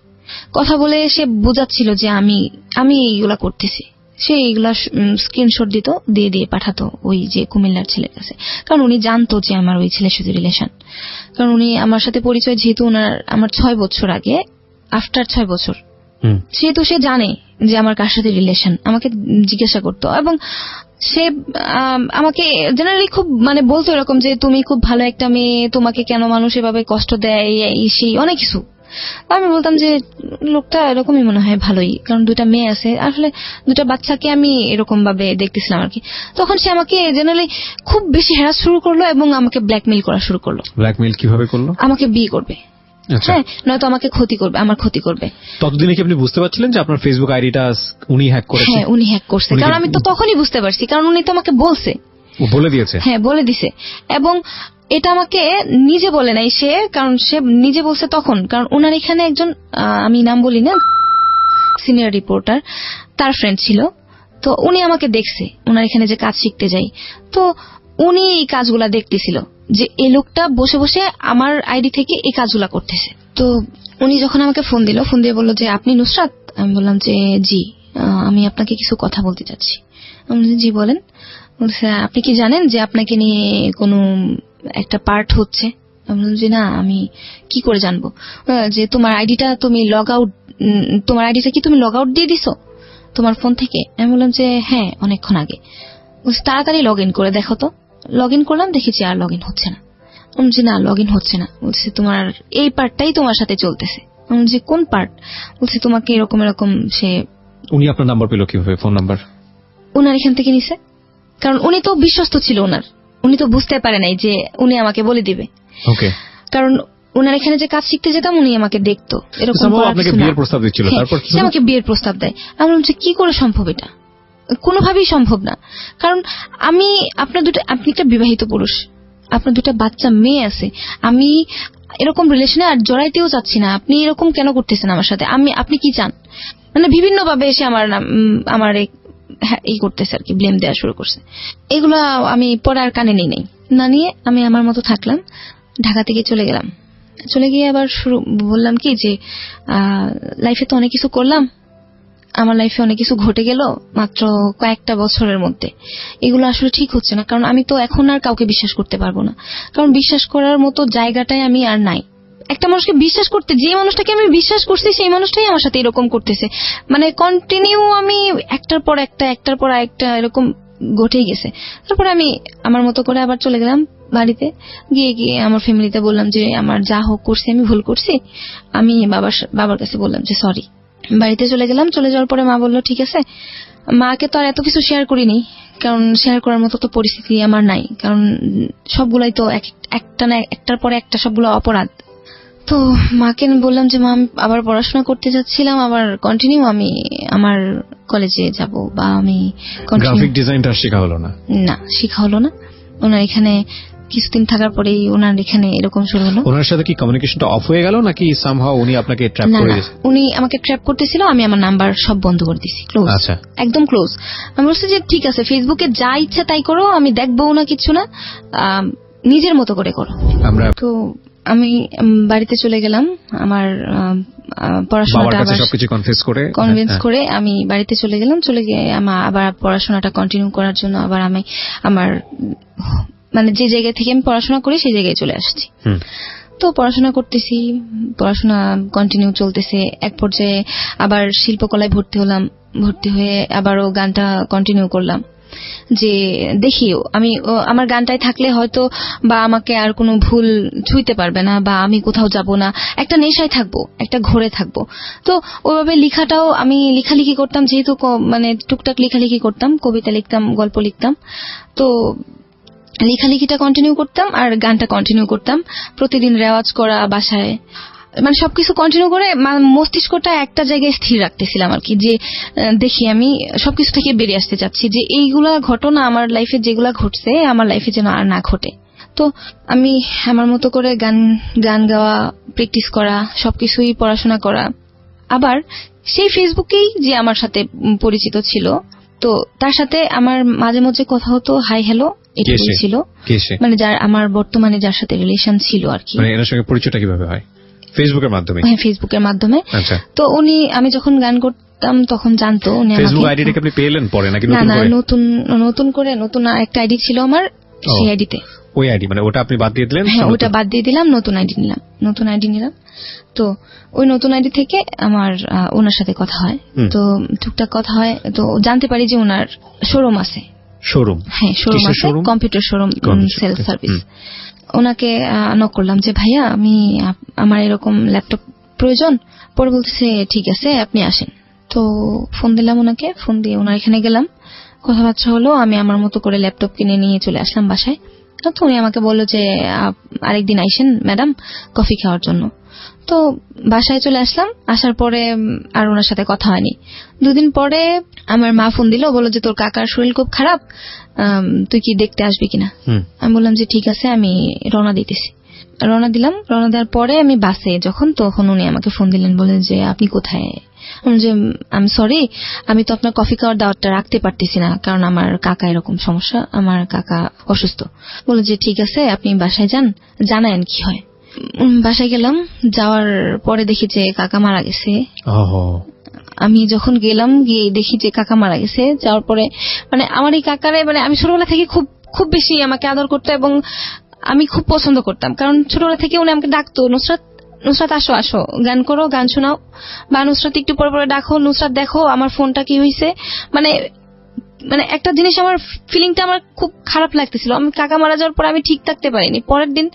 Speaker 2: কথা বলে সে বোঝাচ্ছিল যে আমি এইগুলা করতেছি। সে এইগুলা স্ক্রিনশট দিত, দিয়ে পাঠাতো ওই যে কুমিল্লার ছেলের কাছে। কারণ উনি জানতো যে আমার ওই ছেলের সাথে রিলেশন। কারণ উনি আমার সাথে পরিচয় যেহেতু আমার 6 বছর আগে, আফটার 6 বছর, সেহেতু সে জানে যে আমার কার সাথে রিলেশন, আমাকে জিজ্ঞাসা করতো। এবং সে আমাকে জেনারেলি খুব বলতো এরকম যে তুমি খুব ভালো একটা মেয়ে, তোমাকে কেন মানুষ এভাবে কষ্ট দেয়, সেই অনেক কিছু। আমি বলতাম যে লোকটা এরকমই মনে হয় ভালোই, কারণ 2টা মেয়ে আছে, আসলে 2টা বাচ্চাকে আমি এরকম ভাবে দেখতেছিলাম আর কি। তখন সে আমাকে জেনারেলি খুব বেশি হ্যারাস শুরু করলো এবং আমাকে ব্ল্যাকমেইল করা শুরু করলো।
Speaker 1: ব্ল্যাকমেইল কিভাবে করলো? আমাকে
Speaker 2: বিয়ে করবে, হ্যাঁ, নয়তো আমাকে আমার ক্ষতি করবে।
Speaker 1: ততদিনে কি আপনি বুঝতে পারছিলেন যে আপনার ফেসবুক আইডিটা উনি হ্যাক করেছে?
Speaker 2: হ্যাঁ, উনি হ্যাক করছে। কারণ আমি তো তখনই বুঝতে পারছি, কারণ উনি তো আমাকে বলছে,
Speaker 1: বলে দিয়েছে।
Speaker 2: হ্যাঁ, বলে দিছে। এবং এটা আমাকে নিজে বলে নাই সে, কারণ সে নিজে বলছে তখন, কারণ ওনার এখানে একজন, আমি নাম বলি না, সিনিয়র রিপোর্টার, তার ফ্রেন্ড ছিল। তো উনি আমাকে দেখছে, ওনার এখানে যে কাজ শিখতে যাই, তো উনি এই কাজগুলা দেখতেছিল যে এই লোকটা বসে বসে আমার আইডি থেকে এই কাজগুলা করতেছে। তো উনি যখন আমাকে ফোন দিয়ে বললো যে আপনি নুসরাত? আমি বললাম যে জি, আমি আপনাকে কিছু কথা বলতে চাচ্ছি। আমি বলছি জি বলেন। বলছে আপনি কি জানেন যে আপনাকে নিয়ে কোনো একটা পার্ট হচ্ছে? আমি বললাম যে না, আমি কি করে জানবো? যে তোমার আইডিটা কি তুমি লগ আউট দিয়ে দিছো তোমার ফোন থেকে? আমি বললাম যে হ্যাঁ, অনেকক্ষণ আগে। তাড়াতাড়ি লগ ইন করে দেখো তো। লগ ইন করলাম, দেখেছি আর লগ ইন হচ্ছে না। আমি বলছি না, লগ ইন হচ্ছে না। বলছে তোমার এই পার্টটাই তোমার সাথে চলতেছে। আমি বলছি কোন পার্ট? বলছে তোমাকে এরকম সে।
Speaker 1: উনি আপনার নাম্বার পেল কিভাবে? ফোন নাম্বার
Speaker 2: ওনার এখান থেকে নিছে। কারণ উনি তো বিশ্বস্ত ছিল ওনার, উনি তো বুঝতে পারে নাই যে উনি আমাকে বলে দিবে।
Speaker 1: ওকে।
Speaker 2: কারণ ওনার এখানে যে কাজ শিখতে যেতাম উনি আমাকে দেখতো, এরকম
Speaker 1: আপনাকে বিয়ের প্রস্তাব দিচ্ছিল। তারপর
Speaker 2: সে আমাকে বিয়ের প্রস্তাব দেয়। আমি বললাম যে কি করে সম্ভব? এটা কোনোভাবেই সম্ভব না। কারণ আপনি একটা বিবাহিত পুরুষ, আপনার 2টা বাচ্চা মেয়ে আছে, আমি এরকম রিলেশনে আর জড়াইতেও চাচ্ছি না। আপনি এরকম কেন করতেছেন আমার সাথে? আপনি কি চান? বিভিন্ন ভাবে এসে আমার এই করতেছে আর কি, ব্লেম দেওয়া শুরু করছে। এগুলা আমি পরে আর কানে নেই না নিয়ে আমি আমার মতো থাকলাম, ঢাকা থেকে চলে গেলাম। চলে গিয়ে আবার বললাম কি যে লাইফে তো অনেক কিছু করলাম, আমার লাইফে অনেক কিছু ঘটে গেল মাত্র কয়েকটা বছরের মধ্যে, এগুলো আসলে ঠিক হচ্ছে না। কারণ আমি তো এখন আর কাউকে বিশ্বাস করতে পারবো না, কারণ বিশ্বাস করার মতো জায়গাটাই আমি আর নাই। একটা মানুষকে বিশ্বাস করতে, যে মানুষটাকে আমি বিশ্বাস করছি সেই মানুষটাই আমার সাথে এরকম করতেছে, মানে কন্টিনিউ আমি একটার পর একটা এরকম ঘটেই গেছে। তারপরে আমি আমার মতো করে আবার চলে গেলাম বাড়িতে। গিয়ে আমার ফ্যামিলিতে বললাম যে আমার যা হোক করছি, আমি ভুল করছি। আমি বাবার কাছে বললাম যে সরি। বাড়িতে চলে গেলাম। চলে যাওয়ার পরে মা বলল ঠিক আছে। মাকে তো আর এত কিছু শেয়ার করিনি, কারণ শেয়ার করার মতো তো পরিস্থিতি আমার নাই, কারণ সবগুলাই তো একটা না একটার পরে একটা সবগুলো অপরাধ। তো মাকে বললাম যে মা আমি আবার পড়াশোনা করতে যাচ্ছিলাম, আবার কন্টিনিউ আমি আমার কলেজে যাব, বা আমি
Speaker 1: গ্রাফিক ডিজাইনটা শেখা হলো না? না,
Speaker 2: শেখা হলো না। ওনার এখানে কিছুদিন থাকার পরেই ওনার এখানে এরকম শুরু হলো।
Speaker 1: ওনার সাথে কি কমিউনিকেশনটা অফ হয়ে গেল, নাকি সামহাউ উনি আপনাকে ট্র্যাপ করে দিয়েছে?
Speaker 2: উনি আমাকে ট্র্যাপ করতেছিল, আমি আমার নাম্বার সব বন্ধ করে দিয়েছি, ক্লোজ।
Speaker 1: আচ্ছা,
Speaker 2: একদম ক্লোজ। আমি বলছি যে ঠিক আছে, ফেসবুকে যা ইচ্ছা তাই করো, আমি দেখবো না, কিছু না, নিজের মতো করে করো। তো আমি বাড়িতে চলে গেলাম। আমার পড়াশোনাটা কনভিন্স করে আমি বাড়িতে চলে গেলাম। চলে গিয়ে আবার পড়াশোনাটা কন্টিনিউ করার জন্য আবার আমি আমার মানে যে জায়গা থেকে আমি পড়াশোনা করি সেই জায়গায় চলে আসছি। তো পড়াশোনা করতেছি, পড়াশোনা কন্টিনিউ চলতেছে। এক পর্যায়ে আবার শিল্পকলায় ভর্তি হলাম। ভর্তি হয়ে আবারও গানটা কন্টিনিউ করলাম, যে দেখি আমি আমার গানটাই থাকলে হয়তো বা আমাকে আর কোনো ভুল ছুঁইতে পারবে না, বা আমি কোথাও যাব না, একটা নেশায় থাকবো, একটা ঘরে থাকবো। তো ওইভাবে লেখাটাও আমি লেখালেখি করতাম, যেহেতু মানে টুকটাক লেখালেখি করতাম, কবিতা লিখতাম, গল্প লিখতাম। তো লেখালেখিটা কন্টিনিউ করতাম আর গানটা কন্টিনিউ করতাম। প্রতিদিন রেওয়াজ করা বাসায়, মানে সবকিছু কন্টিনিউ করে মস্তিষ্কটা একটা জায়গায় স্থির রাখতেছিলাম আর কি, যে দেখি আমি সবকিছু থেকে বেরিয়ে আসতে চাচ্ছি, যে এইগুলা ঘটনা আমার লাইফে যেগুলা ঘটছে আমার লাইফে যেন আর না ঘটে। তো আমি আমার মতো করে গান গাওয়া, প্র্যাকটিস করা, সবকিছুই পড়াশোনা করা। আবার সেই ফেসবুকেই যে আমার সাথে পরিচিত ছিল, তো তার সাথে আমার মাঝে মাঝে কথা হতো, হাই হ্যালো এটাই ছিল। মানে যার আমার বর্তমানে যার সাথে রিলেশন ছিল আর কি।
Speaker 1: মানে এর সঙ্গে পরিচয়টা কিভাবে হয়? ফেসবুকের মাধ্যমে?
Speaker 2: হ্যাঁ, ফেসবুকের মাধ্যমে।
Speaker 1: আচ্ছা।
Speaker 2: তো আমি যখন গান করতাম তখন জানতো উনি।
Speaker 1: ফেসবুক আইডিটাকে আপনি পেলেন পরে নাকি নতুন করে?
Speaker 2: না, নতুন একটা আইডি ছিল আমার, সেই আইডিতে।
Speaker 1: ওই আইডি মানে ওটা আপনি বাদ দিয়ে দিলেন?
Speaker 2: হ্যাঁ, ওটা বাদ দিয়ে দিলাম, নতুন আইডি নিলাম। তো ওই নতুন আইডি থেকে আমার ওনার সাথে কথা হয়। তো টুকটাক কথা হয়, তো জানতে পারি যে ওনার শোরুম আছে।
Speaker 1: শোরুম?
Speaker 2: হ্যাঁ, শোরুম আছে, কম্পিউটার শোরুম, সেলস সার্ভিস। ওনাকে নক করলাম যে ভাইয়া আমার এরকম ল্যাপটপ প্রয়োজন। পরে বলতেছে ঠিক আছে আপনি আসেন। তো ফোন দিলাম ওনাকে, ফোন দিয়ে ওনার এখানে গেলাম, কথাবার্তা হলো। আমি আমার মতো করে ল্যাপটপ কিনে নিয়ে চলে আসলাম বাসায়। তো উনি আমাকে বললো যে আরেকদিন আইসেন ম্যাডাম কফি খাওয়ার জন্য। তো বাসায় চলে আসলাম। আসার পরে আর ওনার সাথে কথা হয়নি। 2 দিন পরে আমার মা ফোন দিল, বললো যে তোর কাকার শরীর খুব খারাপ, তুই কি দেখতে আসবি কিনা? আমি বললাম যে ঠিক আছে, আমি রওনা দিতেছি। রওনা দিলাম। রওনা দেওয়ার পরে আমি বাসে তখন উনি আমাকে ফোন দিলেন, বলেন যে আপনি কোথায়? যে আমি সরি, আমি তো আপনার কফি খাওয়ার দাওয়াতটা রাখতে পারতেছি না, কারণ আমার কাকা এরকম সমস্যা, আমার কাকা অসুস্থ। বলে যে ঠিক আছে আপনি বাসায় যান, জানায়েন কি হয়। বাসায় গেলাম। যাওয়ার পরে দেখি যে কাকা মারা গেছে। আমি যখন গেলাম, গিয়ে দেখি যে কাকা মারা গেছে। যাওয়ার পরে মানে আমার এই কাকারে, মানে আমি ছোটবেলা থেকে খুব বেশি আমাকে আদর করতো এবং আমি খুব পছন্দ করতাম, কারণ ছোটবেলা থেকে উনি আমাকে ডাকতো, নুসরাত আসো গান করো, গান শোনাও, বা নুসরাত একটু পরে ডাকো, নুসরাত দেখো আমার ফোনটা কি হয়েছে। মানে একটা জিনিস, আমার ফিলিংটা আমার খুব খারাপ লাগতেছিল। আমি কাকা মারা যাওয়ার পর আমি ঠিক থাকতে পারিনি। পরের দিন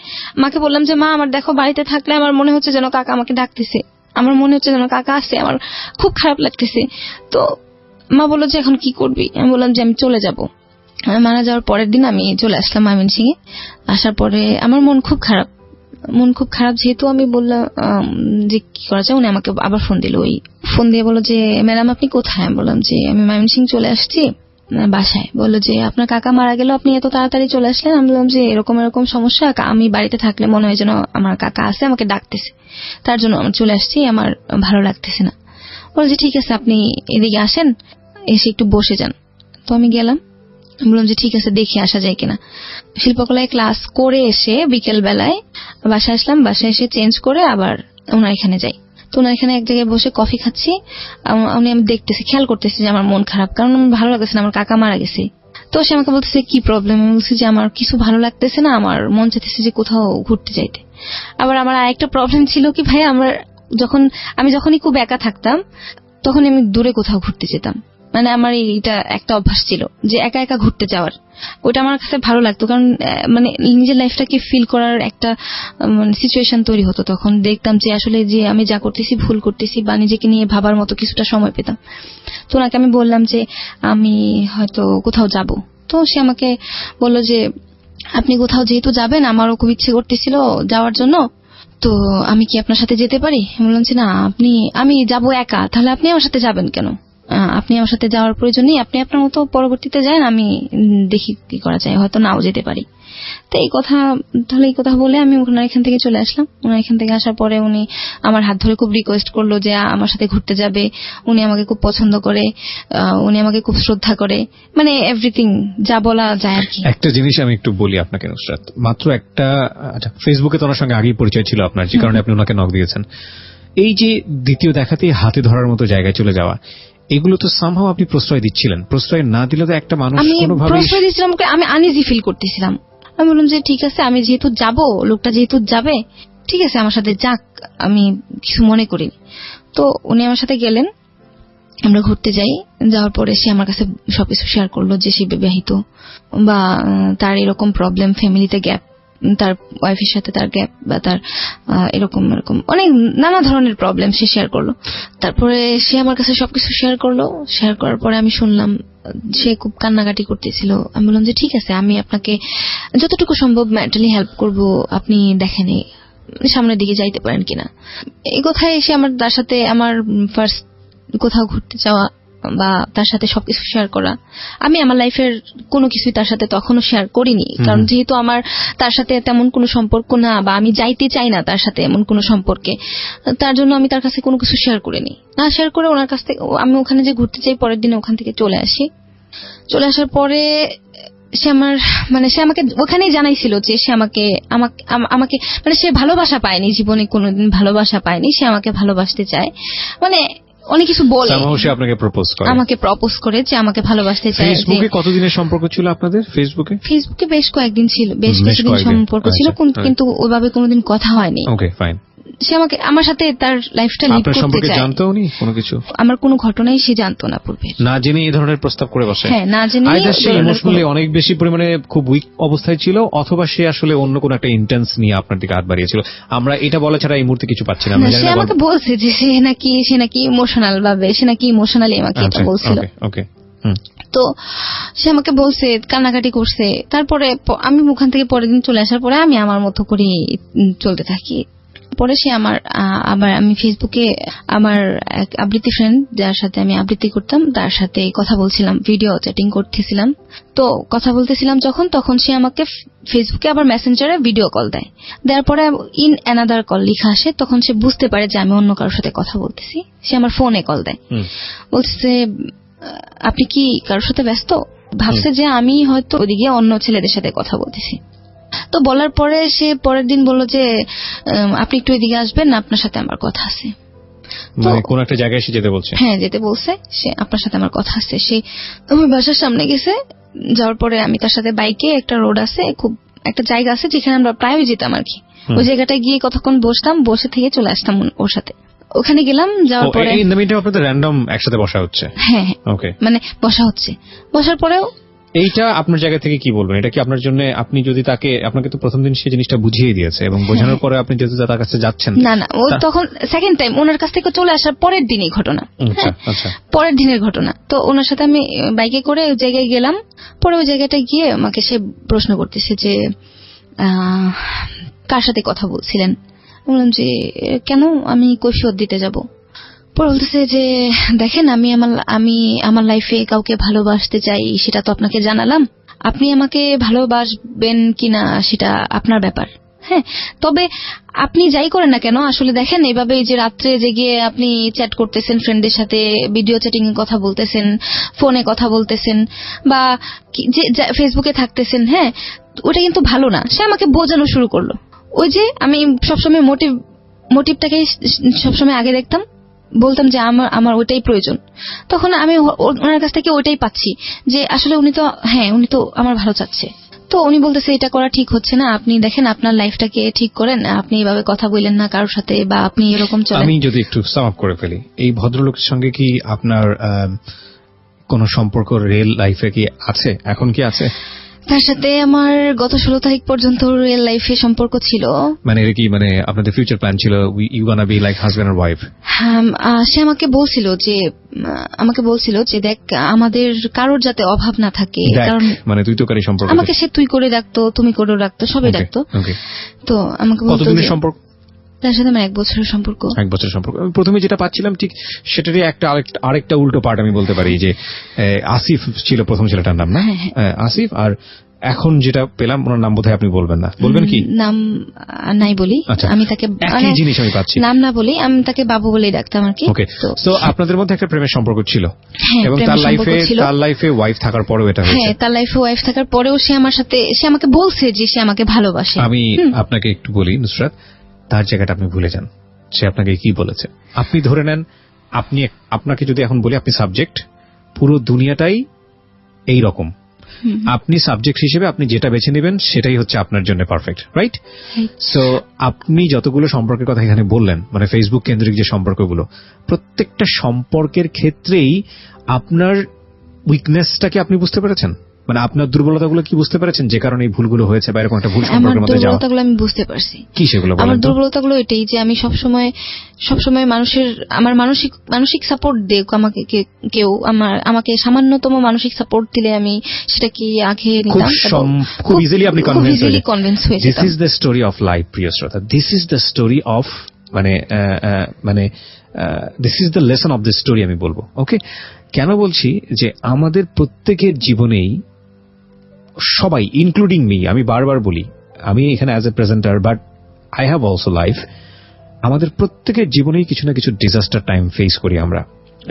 Speaker 2: মাকে বললাম যে মা, আমার দেখো বাড়িতে থাকলে আমার মনে হচ্ছে যেন কাকা আমাকে ডাকতেছে, আমার মনে হচ্ছে যেন কাকা আসছে, আমার খুব খারাপ লাগতেছে। তো মা বললো যে এখন কি করবি? আমি বললাম যে আমি চলে যাব। মারা যাওয়ার পরের দিন আমি চলে আসলাম ময়মনসিংহে। আসার পরে আমার মন খুব খারাপ, যেহেতু আমি বললাম যে কি করা যায়। উনি আমাকে আবার ফোন দিল। ওই ফোন দিয়ে বললো যে ম্যাডাম আপনি কোথায়? আমি বললাম যে আমি ময়মনসিংহ চলে আসছি বাসায়। বললো যে আপনার কাকা মারা গেল, আপনি এত তাড়াতাড়ি চলে আসলেন? আমি বললাম যে এরকম সমস্যা, আমি বাড়িতে থাকলে মনে হয় যেন আমার কাকা আছে, আমাকে ডাকতেছে, তার জন্য আমি চলে আসছি, আমার ভালো লাগতেছে না। বললো যে ঠিক আছে আপনি এদিকে আসেন, এসে একটু বসে যান। তো আমি গেলাম, বললাম যে ঠিক আছে দেখে আসা যায় কিনা। শিল্পকলায় ক্লাস করে এসে বিকেল বেলায় বাসায় আসলাম। বাসায় এসে চেঞ্জ করে আবার ওনার এখানে যাই। তো ওনার এখানে এক জায়গায় বসে কফি খাচ্ছি, আমি দেখতেছি, খেয়াল করতেছি যে আমার মন খারাপ, কারণ আমার ভালো লাগতেছে না, আমার কাকা মারা গেছে। তো সে আমাকে বলতেছে কি প্রবলেম, আমি বলছি যে আমার কিছু ভালো লাগতেছে না, আমার মন চাইতেছে যে কোথাও ঘুরতে যাইতে। আবার আমার আরেকটা প্রবলেম ছিল কি ভাই, আমি যখনই খুব একা থাকতাম তখন আমি দূরে কোথাও ঘুরতে যেতাম। মানে আমার এটা একটা অভ্যাস ছিল যে একা একা ঘুরতে যাওয়ার, ওটা আমার কাছে ভালো লাগতো, কারণ মানে নিজের লাইফটাকে ফিল করার একটা সিচুয়েশন তৈরি হতো। তখন দেখতাম যে আসলে যে আমি যা করতেছি ভুল করতেছি, বা নিজেকে নিয়ে ভাবার মতো কিছুটা সময় পেতাম। তো ওনাকে আমি বললাম যে আমি হয়তো কোথাও যাব। তো সে আমাকে বললো যে আপনি কোথাও যেহেতু যাবেন, আমারও খুব ইচ্ছে করতেছিল যাওয়ার জন্য, তো আমি কি আপনার সাথে যেতে পারি? বললাম যে না, আমি যাব একা, তাহলে আপনি আমার সাথে যাবেন কেন? আপনি আমার সাথে যাওয়ার প্রয়োজন নেই, আপনি আপনার মতো পরবর্তীতে যান, আমি দেখি কি করা যায়, হয়তো নাও যেতে পারি। তো এই কথা বলে আমি ওনার এখান থেকে চলে আসলাম। ওনার এখান থেকে আসার পরে উনি আমার হাত ধরে খুব রিকোয়েস্ট করলো যে আমার সাথে ঘুরতে যাবে। উনি আমাকে খুব পছন্দ করে, উনি আমাকে খুব শ্রদ্ধা করে, মানে এভরিথিং যা বলা যায় আর কি।
Speaker 1: একটা জিনিস আমি একটু বলি আপনাকে নুসরাত, মাত্র একটা ফেসবুকে তো ওনার সঙ্গে আগেই পরিচয় ছিল আপনার, যে কারণে আপনি ওনাকে নক দিয়েছেন। এই যে দ্বিতীয় দেখাতেই হাতে ধরার মতো জায়গায় চলে যাওয়া, এগুলো তো সামহাও আপনি প্রশ্রয় দিচ্ছিলেন। প্রশ্রয় না দিলে তো একটা মানুষ কোনোভাবে
Speaker 2: প্রশ্রয় দিচ্ছিলাম, আমি আনইজি ফিল করতেছিলাম। আমি বললাম যে ঠিক আছে, আমি যেহেতু যাব, লোকটা যেহেতু যাবে, ঠিক আছে আমার সাথে যাক, আমি কিছু মনে করিনি। তো উনি আমার সাথে গেলেন, আমরা ঘুরতে যাই। যাওয়ার পরে সে আমার কাছে সবকিছু শেয়ার করলো যে সে বিবাহিত, বা তার এরকম প্রবলেম, ফ্যামিলিতে গ্যাপ, তার ওয়াইফের সাথে তার গ্যাপ, বা তার এরকম অনেক নানা ধরনের প্রবলেম সে শেয়ার করলো। তারপরে সে আমার কাছে সবকিছু শেয়ার করলো। শেয়ার করার পরে আমি শুনলাম সে খুব কান্নাকাটি করতেছিল। আমি বললাম যে ঠিক আছে, আমি আপনাকে যতটুকু সম্ভব মেন্টালি হেল্প করব, আপনি দেখেন সামনের দিকে যাইতে পারেন কিনা। এই কথায় এসে তার সাথে আমার ফার্স্ট কোথাও ঘুরতে যাওয়া, বা তার সাথে সবকিছু শেয়ার করা। আমি আমার লাইফের কোনো কিছুই তার সাথে তখনও শেয়ার করিনি, কারণ যেহেতু আমার তার সাথে তেমন কোনো সম্পর্ক না, বা আমি যাইতে চাই না তার সাথে এমন কোনো সম্পর্কে, তার জন্য আমি তার কাছে কোনো কিছু শেয়ার করিনি। না শেয়ার করে ওনার কাছ থেকে আমি ওখানে যে ঘুরতে চাই, পরের দিনে ওখান থেকে চলে আসি। চলে আসার পরে সে আমাকে ওখানেই জানাইছিল যে সে আমাকে মানে সে ভালোবাসা পায়নি, জীবনে কোনোদিন ভালোবাসা পায়নি, সে আমাকে ভালোবাসতে চায়, মানে অনেক কিছু বলে।
Speaker 1: আপনাকে
Speaker 2: প্রপোজ করে যে আমাকে ভালোবাসতে চায়।
Speaker 1: ফেসবুকে কতদিনের সম্পর্ক ছিল আপনাদের? ফেসবুকে
Speaker 2: বেশ কয়েকদিন ছিল, বেশ কিছুদিন সম্পর্ক ছিল, কিন্তু ওইভাবে কোনোদিন কথা হয়নি।
Speaker 1: ওকে, ফাইন।
Speaker 2: সে আমার সাথে তার লাইফটা লিড করতে চায়।
Speaker 1: জানতো উনি কোনো কিছু?
Speaker 2: আমার কোনো ঘটনাই সে জানতো না পূর্বে।
Speaker 1: না জেনে এই ধরনের প্রস্তাব করে বসে?
Speaker 2: হ্যাঁ, না জেনে।
Speaker 1: ইমোশনালি অনেক বেশি পরিমাণে খুব উইক অবস্থায় ছিল, অথবা সে আসলে অন্য কোনো একটা ইন্টেন্স নিয়ে আপনার দিকে হাত বাড়িয়েছিল। আমরা এটা বলা ছাড়া এই মুহূর্তে কিছু পাচ্ছি না।
Speaker 2: সে আমাকে বলছে যে সে নাকি ইমোশনাল ভাবে, সে নাকি ইমোশনালি আমাকে এটা বলছিল।
Speaker 1: ওকে।
Speaker 2: তো সে আমাকে বলছে, কান্নাকাটি করছে। তারপরে আমি ওখান থেকে পরের দিন চলে আসার পরে আমি আমার মতো করে চলতে থাকি। পরে সে আমি ফেসবুকে আমার এক আবৃত্তি ফ্রেন্ড, যার সাথে আমি আবৃত্তি করতাম, তার সাথে কথা বলছিলাম, ভিডিও চ্যাটিং করতেছিলাম। তো কথা বলতেছিলাম তখন সে আমাকে ফেসবুকে আবার মেসেঞ্জারে ভিডিও কল দেওয়ার পরে ইন অ্যানাদার কল লেখা আসে। তখন সে বুঝতে পারে যে আমি অন্য কারোর সাথে কথা বলতেছি। সে আমার ফোনে কল দেয়, বলছে আপনি কি কারোর সাথে ব্যস্ত? ভাবছে যে আমি হয়তো ওদিকে অন্য ছেলেদের সাথে কথা বলতেছি। তো বলার পরে সে পরের দিন বলল যে আপনি একটু এদিকে আসবেন, আপনার সাথে আমার কথা আছে।
Speaker 1: কোন একটা জায়গায় এসে যেতে বলছে?
Speaker 2: হ্যাঁ, যেতে বলছে। সে আপনার সাথে আমার কথা আছে। সে আমার বাসার সামনে গেছে। যাওয়ার পরে আমি তার সাথে বাইকে, একটা রোড আছে, খুব একটা জায়গা আছে যেখানে আমরা প্রায় যেতাম আর কি, ওই জায়গাটায় গিয়ে কতক্ষণ বসতাম, বসে থেকে চলে আসতাম ওর সাথে। ওখানে গেলাম, যাওয়ার পরে
Speaker 1: আপনাদের র্যান্ডম একসাথে বসা হচ্ছে?
Speaker 2: হ্যাঁ, ওকে, মানে বসা হচ্ছে। বসার পরেও
Speaker 1: এইটা আপনার জায়গা থেকে কি বলবেন? এটা কি আপনার জন্য, আপনি যদি আপনাকে তো প্রথম দিন সেই জিনিসটা বুঝিয়ে দিয়েছে, এবং বোঝানোর পরে আপনি যদি তার কাছে যাচ্ছেন?
Speaker 2: না, ও তখন সেকেন্ড টাইম ওনার কাছ থেকে চলে আসার পরের দিনই ঘটনা।
Speaker 1: আচ্ছা,
Speaker 2: পরের দিনের ঘটনা। তো ওনার সাথে আমি বাইকে করে ওই জায়গায় গেলাম। পরে ওই জায়গাটায় গিয়ে আমাকে সে প্রশ্ন করতেছে যে কার সাথে কথা বলছিলেন। বললাম যে কেন, আমি কৈফিয়ত দিতে যাব। পরে বলতেছে যে দেখেন, আমি আমার লাইফে কাউকে ভালোবাসতে চাই, সেটা তো আপনাকে জানালাম। আপনি আমাকে ভালোবাসবেন কিনা সেটা আপনার ব্যাপার। হ্যাঁ, তবে আপনি যাই করেন না কেন, আসলে দেখেন এভাবে যে রাত্রে জেগে আপনি চ্যাট করতেছেন, ফ্রেন্ডের সাথে ভিডিও চ্যাটিং এ কথা বলতেছেন, ফোনে কথা বলতেছেন, বা ফেসবুকে থাকতেছেন, হ্যাঁ, ওটা কিন্তু ভালো না। সে আমাকে বোঝানো শুরু করলো। ওই যে আমি সবসময় মোটিভটাকে সবসময় আগে দেখতাম, বলতাম যে আমার ওইটাই প্রয়োজন। তখন আমি ওনার কাছ থেকে ওইটাই পাচ্ছি যে আসলে উনি তো আমার ভালো চাচ্ছে। তো উনি বলতেছে এটা করা ঠিক হচ্ছে না, আপনি দেখেন আপনার লাইফটাকে ঠিক করেন, আপনি এইভাবে কথা বললেন না কারোর সাথে, বা আপনি এরকম চলেন।
Speaker 3: আমি যদি একটু সাম আপ করে ফেলি, এই ভদ্রলোকের সঙ্গে কি আপনার কোন সম্পর্ক রিয়েল লাইফে কি আছে, এখন কি আছে?
Speaker 2: তার সাথে আমার গত 16 তারিখ পর্যন্ত রিয়েল লাইফে সম্পর্ক ছিল।
Speaker 3: মানে এর কি মানে আপনাদের ফিউচার প্ল্যান ছিল you gonna be like husband আর ওয়াইফ?
Speaker 2: হ্যাঁ, সে আমাকে বলছিল যে দেখ আমাদের কারোর যাতে অভাব না থাকে, কারণ
Speaker 3: মানে তুই তোকারি সম্পর্ক,
Speaker 2: আমাকে সে তুই করে ডাকতো, তুমি করে ডাকতো, সবাই ডাকতো। তো আমাকে বলতো
Speaker 3: কতদিনের সম্পর্ক
Speaker 2: তার সাথে? আমার 1 বছরের সম্পর্ক।
Speaker 3: 1 বছরের সম্পর্ক। আমি প্রথমে যেটা পাচ্ছিলাম ঠিক সেটারই আরেকটা উল্টো পার্ট আমি বলতে পারি, যে আসিফ ছিল প্রথম ছেলেটার নাম, না? আসিফ। আর এখন যেটা পেলাম ওনার নাম বোধহয় আপনি বলবেন না, বলবেন কি?
Speaker 2: নাম নাই বলি, আমি তাকে
Speaker 3: একই জিনিস আমি পাচ্ছি,
Speaker 2: নাম না বলি, আমি তাকে বাবু বলেই ডাকতাম আর কি।
Speaker 3: ওকে, তো আপনাদের মধ্যে একটা প্রেমের সম্পর্ক ছিল, এবং তার লাইফে ওয়াইফ থাকার পরেও এটা হয়েছে।
Speaker 2: হ্যাঁ, তার লাইফে ওয়াইফ থাকার পরেও সে আমাকে বলছে যে সে আমাকে ভালোবাসে।
Speaker 3: আমি আপনাকে একটু বলি নুসরাত, তার জায়গাটা আপনি ভুলে যান। সে আপনাকে কি বলেছে? আপনি ধরে নেন, আপনাকে যদি এখন বলি আপনি সাবজেক্ট, পুরো দুনিয়াটাই এই রকম, আপনি সাবজেক্ট হিসেবে আপনি যেটা বেছে নেবেন সেটাই হচ্ছে আপনার জন্য পারফেক্ট, রাইট? সো আপনি যতগুলো সম্পর্কের কথা এখানে বললেন, মানে ফেসবুক কেন্দ্রিক যে সম্পর্কগুলো, প্রত্যেকটা সম্পর্কের ক্ষেত্রেই আপনার উইকনেসটাকে আপনি বুঝতে পেরেছেন, মানে আপনার দুর্বলতাগুলো কি বুঝতে পেরেছেন, যে কারণে এই ভুলগুলো হয়েছে বা এরকম একটা ভুল সম্পর্কের মধ্যে যাওয়া?
Speaker 2: আমার দুর্বলতাগুলো আমি বুঝতে পারছি।
Speaker 3: কি সেগুলো?
Speaker 2: আমার দুর্বলতাগুলো এটাই যে আমি সবসময় আমার মানসিক সাপোর্ট দেয় কেউ আমাকে সামান্যতম মানসিক সাপোর্ট দিলে আমি সেটা কি আগে নিতাম,
Speaker 3: খুব ইজিলি আপনি
Speaker 2: কনভিন্স হয়ে যেতাম।
Speaker 3: This is the story of life, প্রিয় শ্রোতা, this is the story of মানে this is the lesson of the story আমি বলবো। ওকে, কেন বলছি যে আমাদের প্রত্যেকের জীবনেই সবাই, ইনক্লুডিং মি, আমি বারবার বলি আমি এখানে as a presenter, but I have also life, আমাদের প্রত্যেকের জীবনেই কিছু না কিছু ডিজাস্টার টাইম ফেস করি আমরা,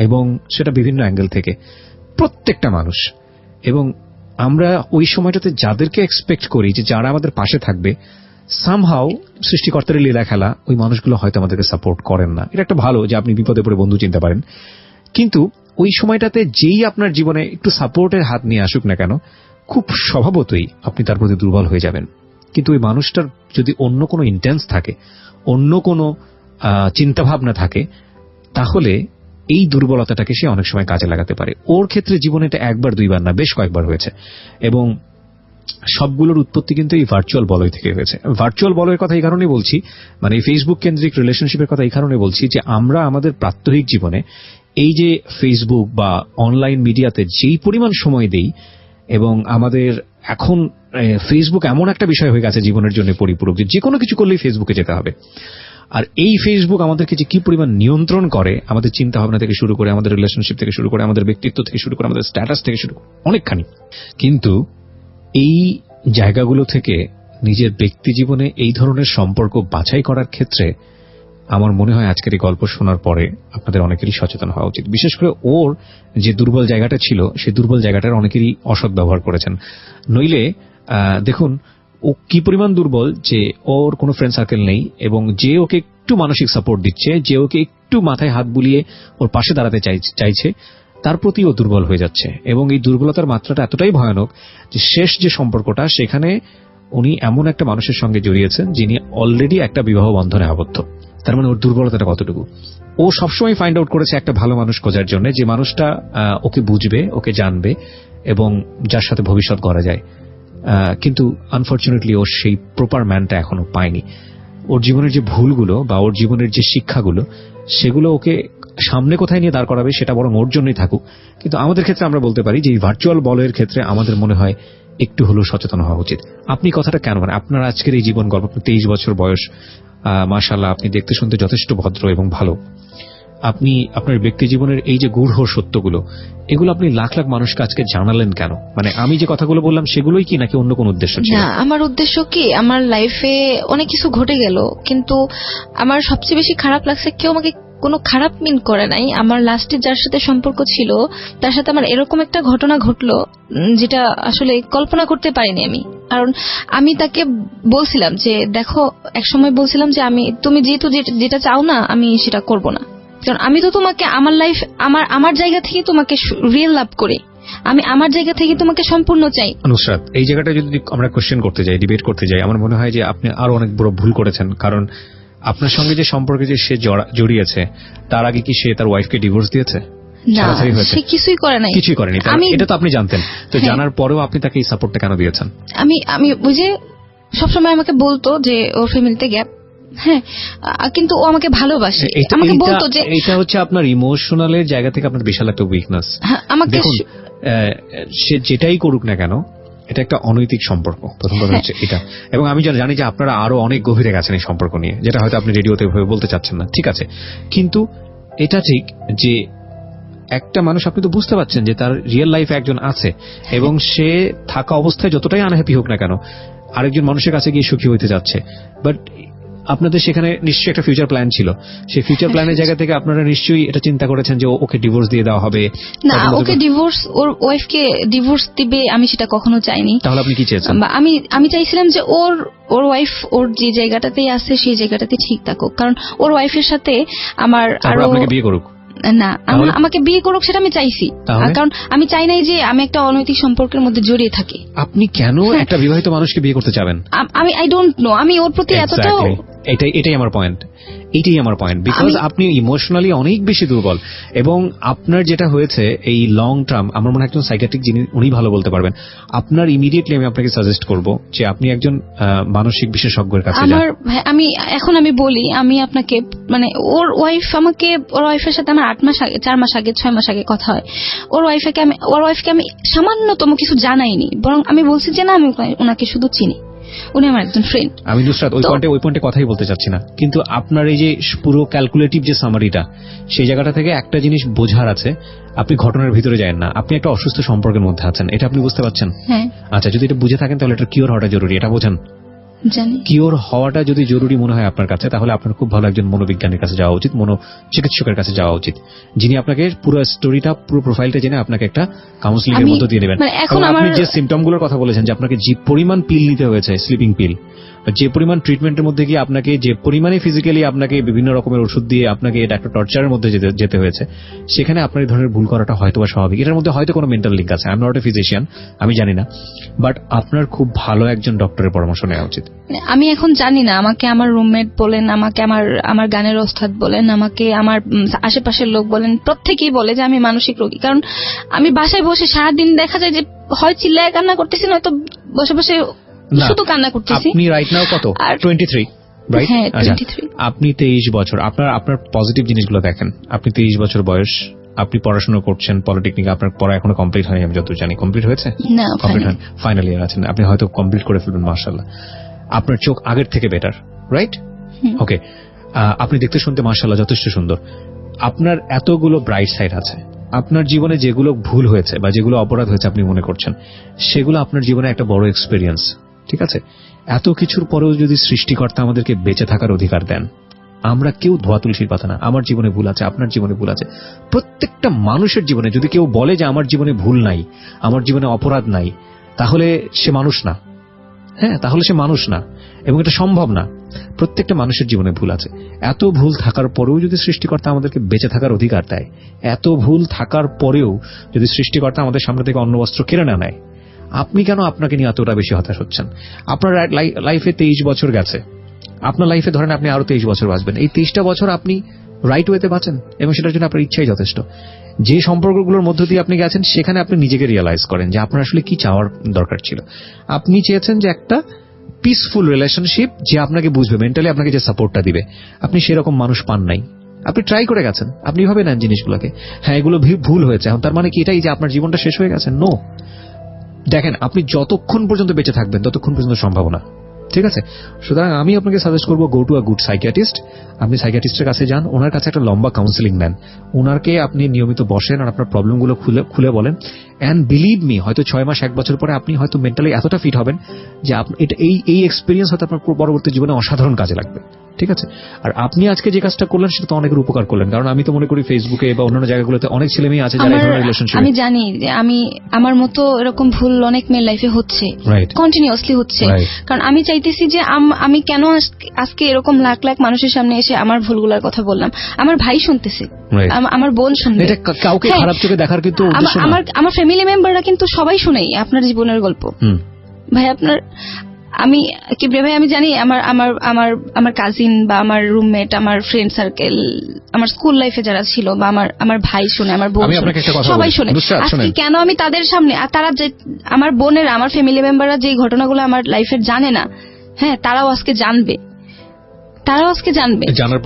Speaker 3: এবং সেটা বিভিন্ন অ্যাঙ্গেল থেকে, প্রত্যেকটা মানুষ। এবং আমরা ওই সময়টাতে যাদেরকে এক্সপেক্ট করি যে যারা আমাদের পাশে থাকবে, সামহাউ সৃষ্টিকর্তার লীলা খেলা, ওই মানুষগুলো হয়তো আমাদেরকে সাপোর্ট করেন না। এটা একটা ভালো যে আপনি বিপদে পড়ে বন্ধু চিনতে পারেন, কিন্তু ওই সময়টাতে যেই আপনার জীবনে একটু সাপোর্টের হাত নিয়ে আসুক না কেন, খুব স্বভাবতই আপনি তার প্রতি দুর্বল হয়ে যাবেন। কিন্তু ওই মানুষটার যদি অন্য কোনো ইন্টেন্স থাকে, অন্য কোনো চিন্তাভাবনা থাকে, তাহলে এই দুর্বলতাটাকে সে অনেক সময় কাজে লাগাতে পারে। ওর ক্ষেত্রে জীবনে এটা একবার দুইবার না, বেশ কয়েকবার হয়েছে, এবং সবগুলোর উৎপত্তি কিন্তু এই ভার্চুয়াল বলয় থেকে হয়েছে। ভার্চুয়াল বলয়ের কথা এই কারণে বলছি, মানে এই ফেসবুক কেন্দ্রিক রিলেশনশিপের কথা এই কারণে বলছি, যে আমরা আমাদের প্রাত্যহিক জীবনে এই যে ফেসবুক বা অনলাইন মিডিয়াতে যেই পরিমাণ সময় দেই, এবং আমাদের এখন ফেসবুক এমন একটা বিষয় হয়ে গেছে জীবনের জন্য পরিপূরক, যে কোনো কিছু করলেই ফেসবুকে যেতে হবে। আর এই ফেসবুক আমাদেরকে যে কি পরিমাণ নিয়ন্ত্রণ করে, আমাদের চিন্তা ভাবনা থেকে শুরু করে, আমাদের রিলেশনশিপ থেকে শুরু করে, আমাদের ব্যক্তিত্ব থেকে শুরু করে, আমাদের স্ট্যাটাস থেকে শুরু করে, অনেকখানি। কিন্তু এই জায়গাগুলো থেকে নিজের ব্যক্তি জীবনে এই ধরনের সম্পর্ক বাছাই করার ক্ষেত্রে আমার মনে হয় আজকের এই গল্প শোনার পরে আপনাদের অনেকেরই সচেতন হওয়া উচিত। বিশেষ করে ওর যে দুর্বল জায়গাটা ছিল, সেই দুর্বল জায়গাটার অনেকেরই অসৎ ব্যবহার করেছেন। নইলে দেখুন ও কি পরিমাণ দুর্বল, যে ওর কোনো ফ্রেন্ড সার্কেল নেই, এবং যে ওকে একটু মানসিক সাপোর্ট দিচ্ছে, যে ওকে একটু মাথায় হাত বুলিয়ে ওর পাশে দাঁড়াতে চাইছে, তার প্রতি ও দুর্বল হয়ে যাচ্ছে। এবং এই দুর্বলতার মাত্রাটা এতটাই ভয়ানক যে শেষ যে সম্পর্কটা, সেখানে উনি এমন একটা মানুষের সঙ্গে জড়িয়েছেন যিনি অলরেডি একটা বিবাহ বন্ধনে আবদ্ধ। তার মানে ওর দুর্বলতাটা কতটুকু। ও সবসময় ফাইন্ড আউট করেছে একটা ভালো মানুষ খোঁজার জন্য, যে মানুষটা ওকে বুঝবে, ওকে জানবে, এবং যার সাথে ভবিষ্যৎ গড়া যায়। কিন্তু আনফরচুনেটলি ও সেই প্রপার ম্যানটা এখনো পায়নি। ওর জীবনের যে ভুলগুলো বা ওর জীবনের যে শিক্ষাগুলো, সেগুলো ওকে সামনে কোথায় নিয়ে দাঁড় করাবে সেটা বরং ওর জন্যই থাকুক। কিন্তু আমাদের ক্ষেত্রে আমরা বলতে পারি যে এই ভার্চুয়াল বলয়ের ক্ষেত্রে আমাদের মনে হয় একটু হলেও সচেতন হওয়া উচিত। আপনি কথাটা কেন, মানে আপনার আজকের এই জীবন গল্প, 23 বছর বয়স, মাশাআল্লাহ, আপনি দেখতে শুনতে যথেষ্ট ভদ্র এবং ভালো। আপনি আপনার ব্যক্তি জীবনের এই যে গূঢ় সত্যগুলো, এগুলো আপনি লাখ লাখ মানুষকে আজকে জানালেন কেন? মানে আমি যে কথাগুলো বললাম সেগুলোই কি, নাকি অন্য কোন উদ্দেশ্য ছিল?
Speaker 2: না, আমার উদ্দেশ্য কি, আমার লাইফে অনেক কিছু ঘটে গেল, কিন্তু আমার সবচেয়ে বেশি খারাপ লাগছে কেউ আমাকে কোনো খারাপ মিন করে নাই। আমার লাস্টে যার সাথে সম্পর্ক ছিল তার সাথে আমার এরকম একটা ঘটনা ঘটলো যেটা আসলে কল্পনা করতে পারিনি আমি। কারণ আমি তাকে বলছিলাম যে দেখো, একসময় বলছিলাম যে তুমি যেহেতু যেটা চাও না আমি সেটা করব না, কারণ আমি তো তোমাকে আমার লাইফ আমার জায়গা থেকে তোমাকে রিয়েল লাভ করি, আমি আমার জায়গা থেকে তোমাকে সম্পূর্ণ চাই।
Speaker 3: নুসরাত, এই জায়গাটা যদি আমরা কোশ্চেন করতে যাই, ডিবেট করতে যাই, আমার মনে হয় যে আপনি আরো অনেক বড় ভুল করেছেন। কারণ আপনার সঙ্গে যে সম্পর্কে যে সে জড়িয়েছে তার আগে কি সে তার ওয়াইফকে ডিভোর্স দিয়েছে?
Speaker 2: না, সে কিছুই করে নাই।
Speaker 3: কিছুই করেনি, এটা তো আপনি জানতেন। তো জানার পরেও আপনি তাকে এই সাপোর্টটা কেন দিয়েছেন?
Speaker 2: আমি বুঝে সবসময় আমাকে বলতো যে ওর ফ্যামিলিতে গ্যাপ, হ্যাঁ, কিন্তু ও আমাকে ভালোবাসে। আমাকে বলতো যে
Speaker 3: এটা হচ্ছে আপনার ইমোশনালের জায়গা থেকে আপনার বিশাল একটা উইকনেস। দেখুন, সে যেটাই করুক না কেন, এটা একটা অনৈতিক সম্পর্ক, প্রথম কথা হচ্ছে এটা। এবং আমি জানি যে আপনারা আরো অনেক গভীরে গেছেন এই সম্পর্ক নিয়ে, যেটা হয়তো আপনি রেডিওতে বলতে চাচ্ছেন না, ঠিক আছে। কিন্তু এটা ঠিক যে একটা মানুষ, আপনি তো বুঝতে পারছেন যে তার রিয়েল লাইফে একজন আছে এবং সে থাকা অবস্থায় যতটাই আনহ্যাপি হোক না কেন আরেকজন মানুষের কাছে গিয়ে সুখী হইতে যাচ্ছে। বাট আপনাদের সেখানে নিশ্চয়ই একটা ফিউচার প্ল্যান ছিল। সেই ফিউচার প্ল্যানের জায়গা থেকে আপনারা নিশ্চয়ই এটা চিন্তা করেছেন যে ওকে ডিভোর্স দিয়ে দেওয়া হবে।
Speaker 2: না, ওকে ডিভোর্স, ওর ওয়াইফকে ডিভোর্স দিবে আমি সেটা কখনো চাইনি।
Speaker 3: তাহলে আপনি কি চেয়েছেন?
Speaker 2: আমি চাইছিলাম যে ওর ওয়াইফ ওর যে জায়গাটাতেই আছে সেই জায়গাটাতে ঠিক থাকুক, কারণ ওর ওয়াইফের সাথে আমার আরো
Speaker 3: আপনাকে বিয়ে করুক
Speaker 2: না, আমাকে বিয়ে করুক সেটা আমি চাইছি, কারণ আমি চাই নাই যে আমি একটা অনৈতিক সম্পর্কের মধ্যে জড়িয়ে থাকি।
Speaker 3: আপনি কেন একটা বিবাহিত মানুষকে বিয়ে করতে চাবেন?
Speaker 2: আই ডোন্ট নো, আমি ওর প্রতি এতটা,
Speaker 3: এটাই আমার পয়েন্ট, বিকজ আপনি ইমোশনালি অনেক বেশি দুর্বল। এবং আপনার যেটা হয়েছে এই লং টার্ম, আমার মনে হয় একজন সাইকিয়াট্রিক যিনি উনি ভালো বলতে পারবেন। আপনার ইমিডিয়েটলি আমি আপনাকে সাজেস্ট করব যে আপনি একজন মানসিক বিশেষজ্ঞের কাছে যান।
Speaker 2: আমি বলি, আমি আপনাকে মানে ওর ওয়াইফের সাথে আমার 8 মাস আগে, 4 মাস আগে, 6 মাস আগে কথা হয়। ওর ওয়াইফকে আমি সামান্যতম কিছু জানাইনি, বরং আমি বলছি যে না, আমি ওনাকে শুধু চিনি, উনি আমার একজন ফ্রেন্ড।
Speaker 3: আমি নুসরাত ওই পয়েন্টে কথাই বলতে চাচ্ছি না, কিন্তু আপনার এই যে পুরো ক্যালকুলেটিভ যে সামারিটা, সেই জায়গাটা থেকে একটা জিনিস বোঝার আছে, আপনি ঘটনার ভিতরে যায়েন না, আপনি একটা অসুস্থ সম্পর্কের মধ্যে আছেন, এটা আপনি বুঝতে পারছেন?
Speaker 2: হ্যাঁ।
Speaker 3: আচ্ছা, যদি এটা বুঝে থাকেন তাহলে এটা কিওর হওয়াটা জরুরি, এটা বোঝেন?
Speaker 2: জানি।
Speaker 3: কিওর হওয়াটা যদি জরুরি মনে হয় আপনার কাছে, তাহলে আপনার খুব ভালো একজন মনোবিজ্ঞানীর কাছে যাওয়া উচিত, চিকিৎসকের কাছে যাওয়া উচিত, যিনি আপনাকে পুরো স্টোরিটা, পুরো প্রোফাইলটা জেনে আপনাকে একটা কাউন্সিলিং এর মধ্য দিয়ে দেবেন। আপনি যে সিমটমগুলোর কথা বলেছেন, যে আপনাকে যে পরিমাণ পিল নিতে হয়েছে, স্লিপিং পিল, যে পরিমাণ ট্রিটমেন্টের মধ্যে গিয়ে আপনাকে যে পরিমাণে ফিজিক্যালি আপনাকে বিভিন্ন রকমের ওষুধ দিয়ে আপনাকে এটা একটা টর্চারের মধ্যে যেতে হয়েছে, সেখানে আপনার এই ধরনের ভুল করাটা হয়তো বা স্বাভাবিক। এটার মধ্যে হয়তো কোনো মেন্টাল লিঙ্ক আছে, I am not a physician, আমি জানি না, বাট আপনার খুব ভালো একজন ডক্টরের পরামর্শ নেওয়া উচিত।
Speaker 2: আমি এখন জানি না, আমাকে আমার রুমমেট বলেন, আমাকে আমার গানের ওস্তাদ বলেন, আমাকে আমার আশেপাশের লোক বলেন, প্রত্যেকেই বলে যে আমি মানসিক রোগী। কারণ আমি বাসায় বসে সারাদিন দেখা যায় যে হয় চিল্লায় কান্না করতেছি, নয়তো বসে বসে শুধু কান্না করতেছি।
Speaker 3: আপনি রাইট নাও কত? 23, রাইট?
Speaker 2: হ্যাঁ, 23।
Speaker 3: আপনি 23 বছর, আপনার পজিটিভ জিনিসগুলো দেখেন। আপনি 23 বছর বয়স, আপনি পড়াশোনা করছেন পলিটেকনিক, আপনার পড়া এখনো কমপ্লিট হয়নি, আমি যত জানি। কমপ্লিট হয়েছে?
Speaker 2: না,
Speaker 3: ফাইনাল ইয়ার আছেন, আপনি হয়তো কমপ্লিট করে ফেলবেন, মাশাআল্লাহ। আপনার চোখ আগের থেকে বেটার, রাইট? ওকে, আপনি দেখতে শুনতে মাশাআল্লাহ যথেষ্ট সুন্দর। আপনার এতগুলো ব্রাইট সাইড আছে। আপনার জীবনে যেগুলো ভুল হয়েছে বা যেগুলো অপরাধ হয়েছে আপনি মনে করছেন, সেগুলো আপনার জীবনে একটা বড় এক্সপেরিয়েন্স, ঠিক আছে? এত কিছুর পরেও যদি সৃষ্টিকর্তা আমাদেরকে বেঁচে থাকার অধিকার দেন, আমরা কেউ ধোয়া তুলসীর পাতা না। আমার জীবনে ভুল আছে, আপনার জীবনে ভুল আছে, প্রত্যেকটা মানুষের জীবনে। যদি কেউ বলে যে আমার জীবনে ভুল নাই, আমার জীবনে অপরাধ নাই, তাহলে সে মানুষ না। হ্যাঁ, তাহলে সে মানুষ না, এবং এটা সম্ভব না। প্রত্যেকটা মানুষের জীবনে ভুল আছে। এত ভুল থাকার পরেও যদি সৃষ্টিকর্তা আমাদেরকে বেঁচে থাকার অধিকার দেয়, এত ভুল থাকার পরেও যদি সৃষ্টিকর্তা আমাদের সামনে থেকে অন্ন বস্ত্র কেড়ে না নেয়, আপনি কেন আপনাকে নিয়ে এতটা বেশি হতাশ হচ্ছেন? আপনার লাইফে 23 বছর গেছে, আপনার লাইফে ধরেন আপনি আরো 23 বছর বাঁচবেন। এই 23টা বছর আপনি রাইট ওয়েতে বাঁচেন, এবং সেটার জন্য আপনার ইচ্ছাই যথেষ্ট। যে সম্পর্কগুলোর মধ্য দিয়ে আপনি গেছেন, সেখানে আপনি নিজেকে রিয়েলাইজ করেন যে আপনার আসলে কি চাওয়ার দরকার ছিল। আপনি চেয়েছেন যে একটা পিসফুল রিলেশনশিপ, যে আপনাকে বুঝবে, মেন্টালি আপনাকে যে সাপোর্টটা দিবে। আপনি সেরকম মানুষ পান নাই। আপনি ট্রাই করে গেছেন, আপনি ভাবে নেন জিনিসগুলোকে, হ্যাঁ এগুলো ভুল হয়েছে, এখন তার মানে কি এটাই যে আপনার জীবনটা শেষ হয়ে গেছে? নো। দেখেন, আপনি যতক্ষণ পর্যন্ত বেঁচে থাকবেন ততক্ষণ পর্যন্ত সম্ভব না, ঠিক আছে? সুতরাং আমি আপনাকে সাজেস্ট করবো, go to a good psychiatrist. আপনি সাইকিয়াট্রিস্টের কাছে যান, ওনার কাছে একটা লম্বা কাউন্সিলিং নেন, ওনারকে আপনি নিয়মিত বসেন আর আপনার প্রবলেমগুলো খুলে বলেন। অ্যান্ড বিলিভ মি, হয়তো 6 মাস 1 বছর পরে আপনি হয়তো মেন্টালি এতটা ফিট হবেন যে এই এক্সপিরিয়েন্স হয়তো আপনার পরবর্তী জীবনে অসাধারণ কাজে লাগবে। ঠিক আছে? আর আপনি আজকে যে কাজটা করলেন সেটা তো অনেকের উপকার করলেন, কারণ আমি তো মনে করি ফেসবুকে বা অন্যান্য জায়গাগুলোতে অনেক ছেলে মেয়ে আছে যারা এই ধরনের রিলেশনশিপ।
Speaker 2: আমি জানি যে আমার মতো এরকম ভুল অনেক মেয়ের লাইফে হচ্ছে,
Speaker 3: Right.
Speaker 2: কন্টিনিউয়াসলি হচ্ছে।
Speaker 3: Right.
Speaker 2: কারণ আমি চাইতেছি যে আমি কেন আজকে এরকম লাখ লাখ মানুষের সামনে এসে আমার ভুলগুলোর কথা বললাম। আমার ভাই শুনতেছে,
Speaker 3: Right.
Speaker 2: আমার বোন শুনবে।
Speaker 3: এটা কাউকে
Speaker 2: হ্যাঁ।
Speaker 3: খারাপ চোখে দেখার কিন্তু উদ্দেশ্য না।
Speaker 2: আমার ফ্যামিলি মেম্বাররা কিন্তু সবাই শুনেই আপনার জীবনের গল্প। ভাই কিবরিয়া ভাই, আমি জানি আমার কাজিন বা আমার রুমমেট, আমার ফ্রেন্ড সার্কেল, আমার স্কুল লাইফে যারা ছিল, বা আমার ভাই শুনে, আমার বোন শুনে, সবাই শুনে। আজকে কেন আমি তাদের সামনে, আর তারা যে আমার বোনেরা, আমার ফ্যামিলি মেম্বাররা যে ঘটনাগুলো আমার লাইফের জানে না, হ্যাঁ, তারাও আজকে জানবে।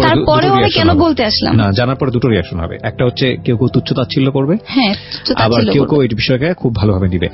Speaker 2: তারপরেও আমি কেন বলতে আসলাম
Speaker 3: না, জানার পরে দুটো রিয়াকশন হবে। একটা হচ্ছে কেউ তুচ্ছ তাচ্ছিল্য করবে,
Speaker 2: হ্যাঁ,
Speaker 3: আবার কেউ এই বিষয়কে খুব ভালোভাবে নিবে।